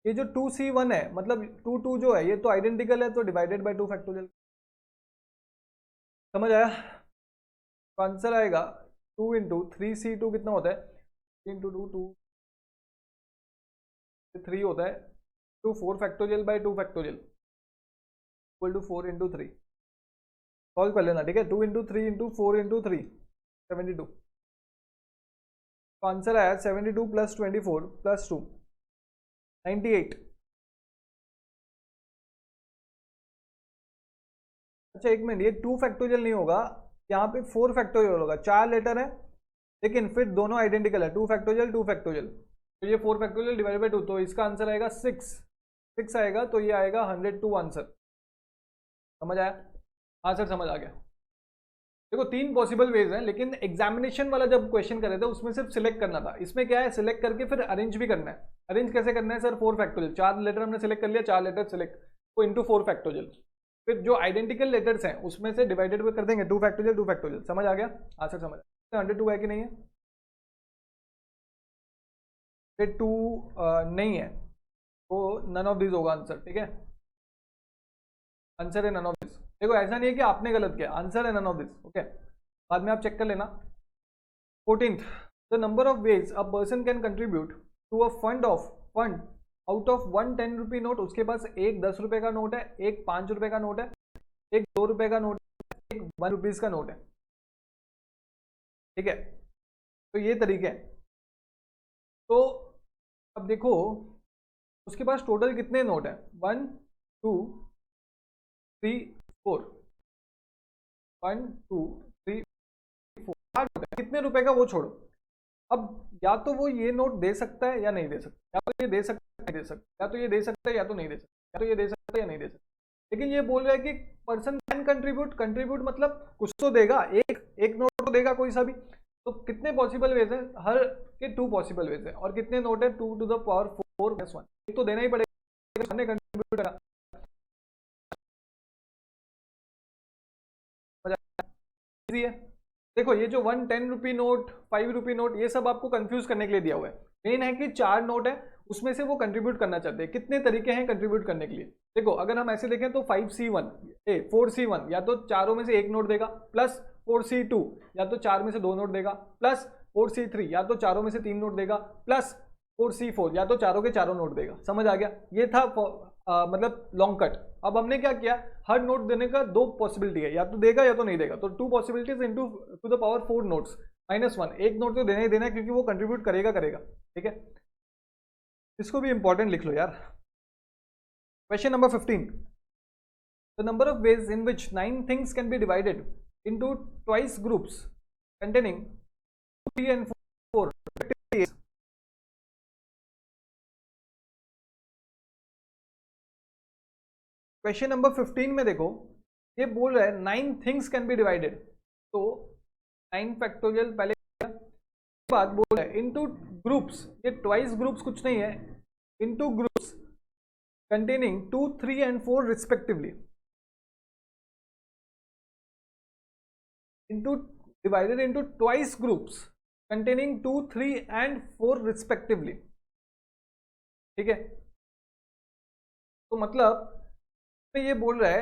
ये जो 2C1 है मतलब 2 2 जो है ये तो आइडेंटिकल है, तो डिवाइडेड बाय 2 फैक्टोरियल। समझ आया? तो आंसर आएगा 2 इंटू 3C2 कितना होता है? 3 इंटू 2 2 3 होता है, 2 4 factorial by 2 factorial equal to 4 into 3। Solve कर लेना, ठीक है। 2 इंटू 3 इंटू 4 इंटू 3 72। तो आंसर आया 72 + 24 + 2 98। अच्छा एक मिनट, ये 2 फैक्टोरियल नहीं होगा, यहाँ पे 4 फैक्टोरियल होगा। 4 लेटर है लेकिन फिर दोनों आइडेंटिकल है, 2 फैक्टोरियल 2 फैक्टोरियल, तो ये 4 फैक्टोरियल डिवाइड बाय 2, तो इसका आंसर आएगा 6 आएगा, तो ये आएगा 102 आंसर। समझ आया? हाँ सर समझ आ गया। देखो 3 पॉसिबल वेज हैं, लेकिन एग्जामिनेशन वाला जब क्वेश्चन कर रहे थे उसमें सिर्फ सिलेक्ट करना था। इसमें क्या है, सिलेक्ट करके फिर अरेंज भी करना है। अरेंज कैसे करना है सर, 4 फैक्टोरियल, 4 लेटर हमने सिलेक्ट कर लिया, 4 लेटर सिलेक्ट को इंटू 4 फैक्टोरियल, फिर जो आइडेंटिकल लेटर्स हैं उसमें से डिवाइडेड कर देंगे 2 फैक्टोरियल 2 फैक्टोरियल। समझ आ गया? हाँ सर समझ। 102 है कि नहीं है? 2 नहीं है तो नन ऑफ दिस होगा आंसर। ठीक है, आंसर है नन ऑफ दिस। देखो ऐसा नहीं है कि आपने गलत किया, आंसर है नन ऑफ दिस। ओके, बाद में आप चेक कर लेना। 14th, the number of ways a person can contribute to a fund out of 1 10 rupee note. उसके पास एक 10 रुपए का नोट है, एक 5 रुपए का नोट है, एक 2 रुपए का नोट है, एक 1 रुपीज का नोट है। ठीक है, तो ये तरीके हैं। तो अब देखो उसके पास टोटल कितने नोट है, 1 2 3 4, 1 2 3 4, 8 नोट है। कितने रुपए का वो छोड़ो। अब या तो वो ये नोट दे सकता है या नहीं दे सकता, या तो ये दे सकता है नहीं दे सकता, या तो ये दे सकता है या तो नहीं दे सकता, या तो ये दे सकता है या नहीं दे सकता। लेकिन ये बोल रहा है कि पर्सन कैन कंट्रीब्यूट। कंट्रीब्यूट मतलब कुछ तो देगा, एक नोट तो देगा कोई सा भी। तो कितने पॉसिबल वेज है, हर के 2 पॉसिबल वेज है। और कितने नोट है, 2 टू द पावर 4 + 1। एक तो देना ही पड़ेगा, कंट्रीब्यूट करा। है देखो ये जो 1 10 रुपी नोट, 5 रुपी नोट, ये सब आपको कंफ्यूज करने के लिए दिया हुआ है। मेन है कि 4 नोट है, उसमें से वो कंट्रीब्यूट करना चाहते हैं। कितने तरीके हैं कंट्रीब्यूट करने के लिए। देखो अगर हम ऐसे देखें तो 5C1 4C1 या तो चारों में से एक नोट देगा, प्लस 4C2 या तो 4 में से 2 नोट देगा, प्लस 4C3 या तो चारों में से 3 नोट देगा, प्लस 4C4 या तो चारों के चारों नोट देगा। समझ आ गया? ये था मतलब लॉन्ग कट। अब हमने क्या किया, हर नोट देने का 2 पॉसिबिलिटी है, या तो देगा या तो नहीं देगा। तो 2 possibilities into two the power 4 notes -1। एक नोट तो देना ही देना है क्योंकि वो कंट्रीब्यूट करेगा। ठीक है, इसको भी इंपॉर्टेंट लिख लो यार। Question number 15, the number of ways in which 9 things can be divided into twice groups containing 3 and 4। Question number 15 में देखो ये बोल रहा है 9 थिंग्स कैन बी डिवाइडेड। तो 9 फैक्टोरियल पहले बाद बोल रहा है इनटू ग्रुप्स। ये ट्वाइस ग्रुप्स कुछ नहीं है, into groups containing 2 3 and 4 respectively. Into divided into twice groups containing 2 3 and 4 respectively. ठीक है, तो मतलब ये बोल रहा है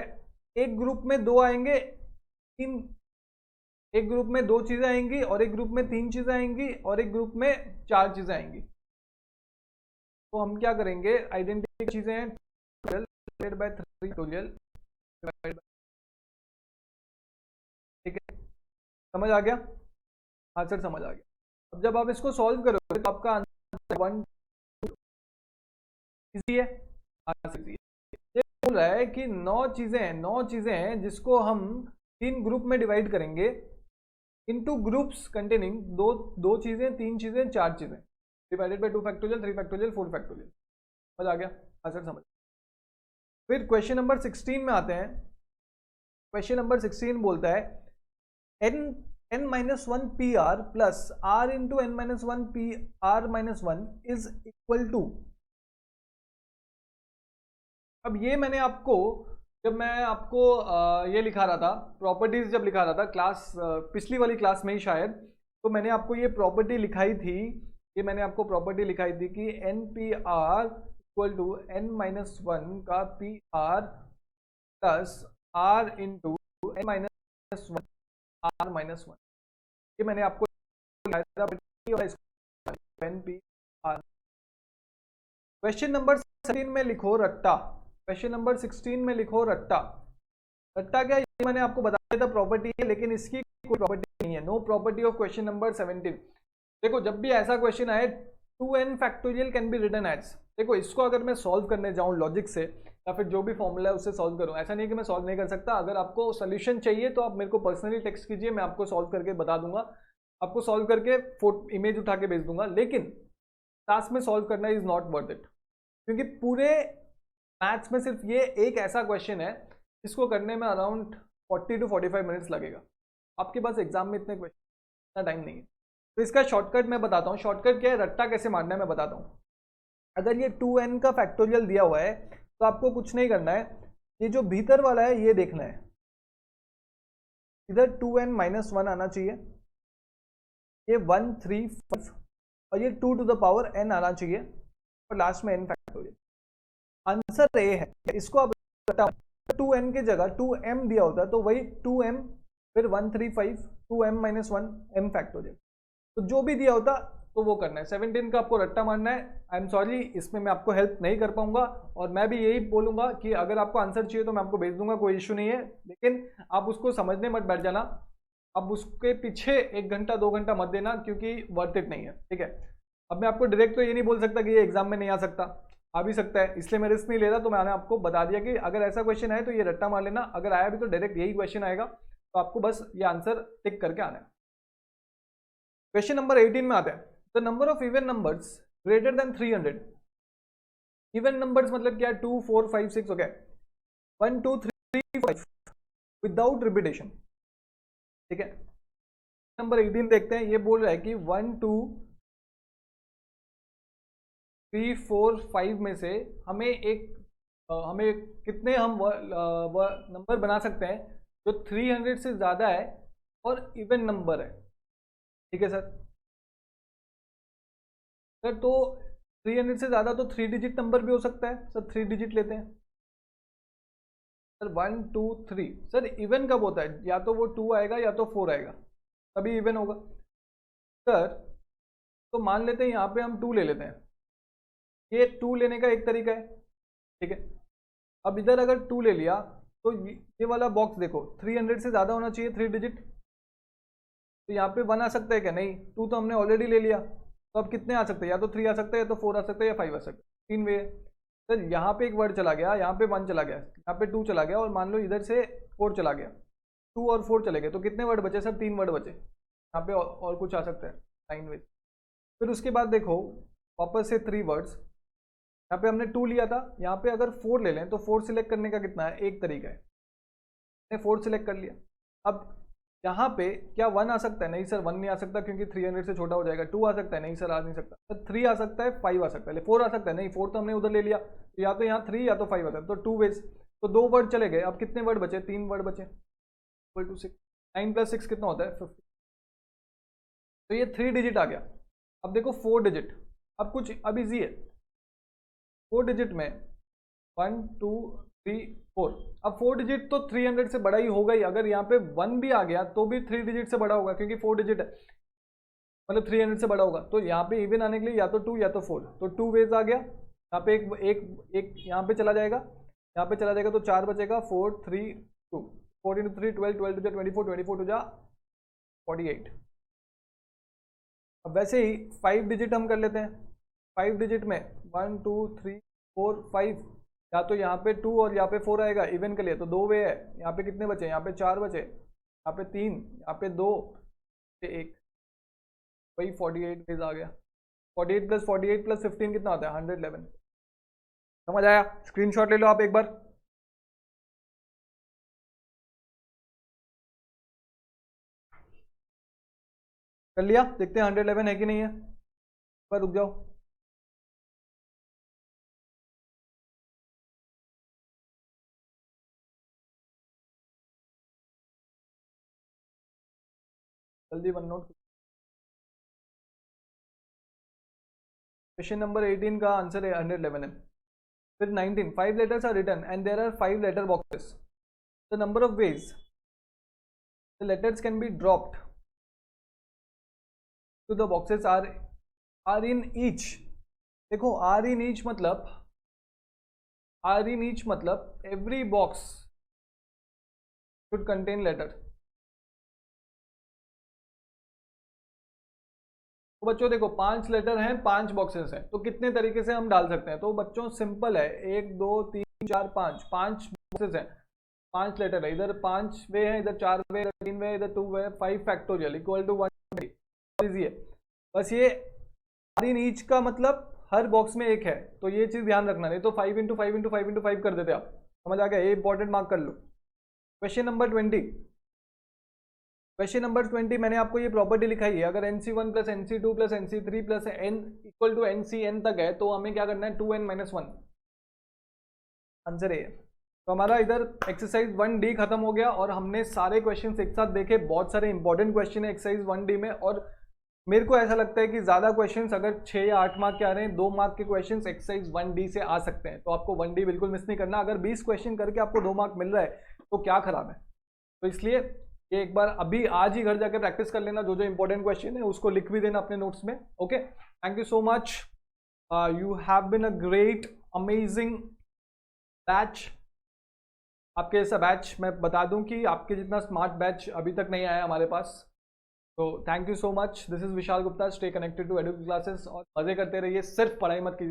एक ग्रुप में 2 आएंगे, एक ग्रुप में 2 चीजें आएंगी, और एक ग्रुप में 3 चीजें आएंगी, और एक ग्रुप में 4 चीजें आएंगी। तो हम क्या करेंगे, आइडेंटिटी चीजें हैं, 12 by 3 ठीक है, समझ आ गया? हाँ सर समझ आ गया। अब जब आप इसको सॉल्व करोगे तो आपका आंसर 1 इजी है। ये बोल रहा है कि 9 चीजें हैं जिसको हम 3 ग्रुप में डिवाइड करेंगे इनटू ग्रुप्स कंटेनिंग 2 चीजें, 3 चीजें, 4 चीजें, divided by 2 factorial 3 factorial 4 factorial. समझ आ गया? हाँ सर समझ। फिर क्वेश्चन नंबर 16 में आते हैं। क्वेश्चन नंबर 16 बोलता है n-1 PR plus r into n-1 PR-1 is equal to. अब ये मैंने आपको जब मैं आपको ये लिखा रहा था, प्रॉपर्टीज जब लिखा रहा था क्लास पिछली वाली क्लास में ही शायद, तो मैंने आपको ये प्रॉपर्टी लिखाई थी, ये मैंने आपको प्रॉपर्टी लिखाई थी कि NPR इक्वल टू n-1 का PR plus r into n-1 R-1। ये मैंने आपको लिखाया था NPR। क्वेश्चन नंबर 16 में लिखो रट्टा। क्वेश्चन नंबर 16 में लिखो रट्टा। रट्टा क्या, ये मैंने आपको बताया था प्रॉपर्टी है, लेकिन इसकी कोई प्रॉपर्टी नहीं है। No property of question number 17। देखो जब भी ऐसा क्वेश्चन आए 2n factorial can be written as. देखो इसको अगर मैं सॉल्व करने जाऊं लॉजिक से या फिर जो भी फॉर्मूला है उससे सॉल्व करूं, ऐसा नहीं कि मैं सॉल्व नहीं कर सकता। अगर आपको सोल्यूशन चाहिए तो आप मेरे को पर्सनली टेक्स्ट कीजिए, मैं आपको सॉल्व करके बता दूंगा, आपको सॉल्व करके इमेज उठा के भेज दूंगा। लेकिन टास्क में सॉल्व करना इज नॉट वर्थ इट, क्योंकि पूरे मैथ्स में सिर्फ ये एक ऐसा क्वेश्चन है जिसको करने में अराउंड 40 to 45 मिनट्स लगेगा। आपके पास एग्जाम में इतने क्वेश्चन, इतना टाइम नहीं है। तो इसका शॉर्टकट मैं बताता हूँ। शॉर्टकट क्या है, रट्टा कैसे मारना है मैं बताता हूँ। अगर ये 2n का फैक्टोरियल दिया हुआ है तो आपको कुछ नहीं करना है, ये जो भीतर वाला है ये देखना है, इधर 2n माइनस 1 आना चाहिए, ये 1 3 5 और ये 2 टू द पावर n आना चाहिए और लास्ट में n फैक्टोरियल। आंसर ए है। इसको आप 2n की जगह 2m दिया होता है तो वही 2m फिर 135 2m माइनस 1 m फैक्टोरियल। तो जो भी दिया होता तो वो करना है। 17 का आपको रट्टा मारना है। आई एम सॉरी, इसमें मैं आपको हेल्प नहीं कर पाऊंगा और मैं भी यही बोलूंगा कि अगर आपको आंसर चाहिए तो मैं आपको भेज दूंगा, कोई इश्यू नहीं है, लेकिन आप उसको समझने मत बैठ जाना। अब उसके पीछे 1 घंटा 2 घंटा मत देना क्योंकि वर्थ इट नहीं है, ठीक है। अब मैं आपको डायरेक्ट तो ये नहीं बोल सकता कि ये एग्जाम में नहीं आ सकता, आ भी सकता है, इसलिए मैं रिस्क नहीं ले रहा। तो मैंने आपको बता दिया कि अगर ऐसा क्वेश्चन है तो ये रट्टा मार लेना, अगर आया भी तो डायरेक्ट यही क्वेश्चन आएगा, तो आपको बस ये आंसर टिक करके आना है। क्वेश्चन नंबर 18 में आता है, the number of even numbers greater than 300। Even numbers मतलब क्या है, 2 4 5 6 हो गया, 1 2 3 5 विदाउट रिपीटेशन, ठीक है। नंबर 18 देखते हैं, ये बोल रहा है कि 1 2 3 4 5 में से हमें कितने हम नंबर बना सकते हैं जो 300 से ज़्यादा है और इवन नंबर है, ठीक है सर। सर तो 300 से ज़्यादा तो 3 डिजिट नंबर भी हो सकता है सर, 3 डिजिट लेते हैं सर। 1 2 3 सर इवन कब होता है, या तो वो 2 आएगा या तो 4 आएगा, तभी इवन होगा सर। तो मान लेते हैं यहाँ पे हम 2 ले लेते हैं, ये 2 लेने का एक तरीका है, ठीक है। अब इधर अगर 2 ले लिया तो ये वाला बॉक्स देखो 300 से ज़्यादा होना चाहिए 3 डिजिट, तो यहाँ पे 1 आ सकता है क्या, नहीं, 2 तो हमने ऑलरेडी ले लिया, तो अब कितने आ सकते हैं, या तो 3 आ सकते हैं या तो 4 आ सकते हैं या 5 आ सकते हैं, 3 वे है सर। यहाँ पे एक वर्ड चला गया, यहाँ पे 1 चला गया, यहाँ पे 2 चला गया और मान लो इधर से 4 चला गया, 2 और 4 चले गए, तो कितने वर्ड बचे सर, 3 वर्ड बचे। यहाँ पे और कुछ आ सकता है 9 वे। फिर उसके बाद देखो वापस से 3 वर्ड्स, यहाँ पे हमने 2 लिया था, यहाँ पे अगर 4 ले लें तो 4 सिलेक्ट करने का कितना है, एक तरीका है, मैंने 4 सिलेक्ट कर लिया। अब यहाँ पे क्या 1 आ सकता है, नहीं सर 1 नहीं आ सकता क्योंकि 300 से छोटा हो जाएगा। 2 आ सकता है, नहीं सर आ नहीं सकता सर। 3 आ सकता है, 5 आ सकता है, 4 आ सकता है, नहीं 4 तो हमने उधर ले लिया, तो या तो यहाँ 3 या तो 5 आ सकता है, तो 2 वेज, तो 2 वर्ड चले गए। अब कितने वर्ड बचे, 3 वर्ड बचे, 6 9 + 6 कितना होता है 50, तो ये 3 डिजिट आ गया। अब देखो 4 डिजिट, अब कुछ अब इजी है, 4 डिजिट में 1 2 3 4, अब 4 डिजिट तो 300 से बड़ा ही होगा ही, अगर यहाँ पे 1 भी आ गया तो भी 3 डिजिट से बड़ा होगा क्योंकि 4 डिजिट है, मतलब 300 से बड़ा होगा। तो यहाँ पे इवन आने के लिए या तो 2 या तो 4, तो 2 वेज आ गया। यहाँ पे एक एक एक यहाँ पे चला जाएगा, यहाँ पे चला जाएगा तो 4 बचेगा, 4 3 2, 4 × 3 12, 12 टू जा 24, 24 टू जा 48। अब वैसे ही 5 डिजिट हम कर लेते हैं, 5 डिजिट में 1 2 3 4 5, या तो यहाँ पे 2 और यहाँ पे 4 आएगा इवन के लिए, तो 2 वे है। यहाँ पे कितने बचे, यहाँ पे 4 बचे, यहाँ पे 3, यहाँ पे 2, ये 1, वही 48 वेज आ गया। 48 + 48 + 15 कितना होता है, 111। समझ आया, स्क्रीनशॉट ले लो आप एक बार। कर लिया, देखते हैं 111 है कि नहीं है, पर रुक जाओ। जल्दी वन नोट। क्वेश्चन नंबर 18 का आंसर है 111 है। फिर 19, 5 letters are written and there are 5 letter boxes. The number of ways the letters can be dropped to the boxes are in each. देखो are in each मतलब every box should contain letter. तो बच्चों देखो 5 letter हैं, 5 boxes हैं, तो कितने तरीके से हम डाल सकते हैं, तो बच्चों सिंपल है, 1 2 3 4 5 बॉक्सेस हैं, 5 लेटर है, इधर 5 वे हैं, इधर 4 वे, इधर 3 वे, इधर 2 वे, 5 फैक्टोरियल इक्वल टू 1, इजी है। बस ये आर इन ईच का मतलब हर बॉक्स में एक है, तो ये चीज ध्यान रखना, नहीं तो 5 × 5 × 5 × 5 कर देते आप। समझ आ गया, ये इंपॉर्टेंट मार्क कर लो। क्वेश्चन नंबर 20, क्वेश्चन नंबर 20 मैंने आपको ये प्रॉपर्टी लिखाई है, अगर NC1 plus NC2 plus NC3 plus n equal to NCn तक है तो हमें क्या करना है 2n-1। आंसर है। तो हमारा इधर एक्सरसाइज 1D खत्म हो गया और हमने सारे क्वेश्चंस एक साथ देखे। बहुत सारे इंपॉर्टेंट क्वेश्चन है एक्सरसाइज 1D में, और मेरे को ऐसा लगता है कि ज़्यादा क्वेश्चंस अगर 6 या 8 मार्क के आ रहे हैं, 2 मार्क के क्वेश्चंस एक्सरसाइज 1D से आ सकते हैं, तो आपको 1D बिल्कुल मिस नहीं करना। अगर 20 क्वेश्चन करके आपको 2 मार्क मिल रहा है तो क्या खराब है। तो इसलिए ये एक बार अभी आज ही घर जाके प्रैक्टिस कर लेना, जो जो इंपॉर्टेंट क्वेश्चन है उसको लिख भी देना अपने नोट्स में। Okay, thank you so much, you have been a great amazing batch. आपके जैसा बैच मैं बता दूं कि आपके जितना स्मार्ट बैच अभी तक नहीं आया हमारे पास। तो thank you so much, this is Vishal Gupta, stay connected to educate classes और मजे करते रहिए, सिर्फ पढ़ाई मत कीजिए।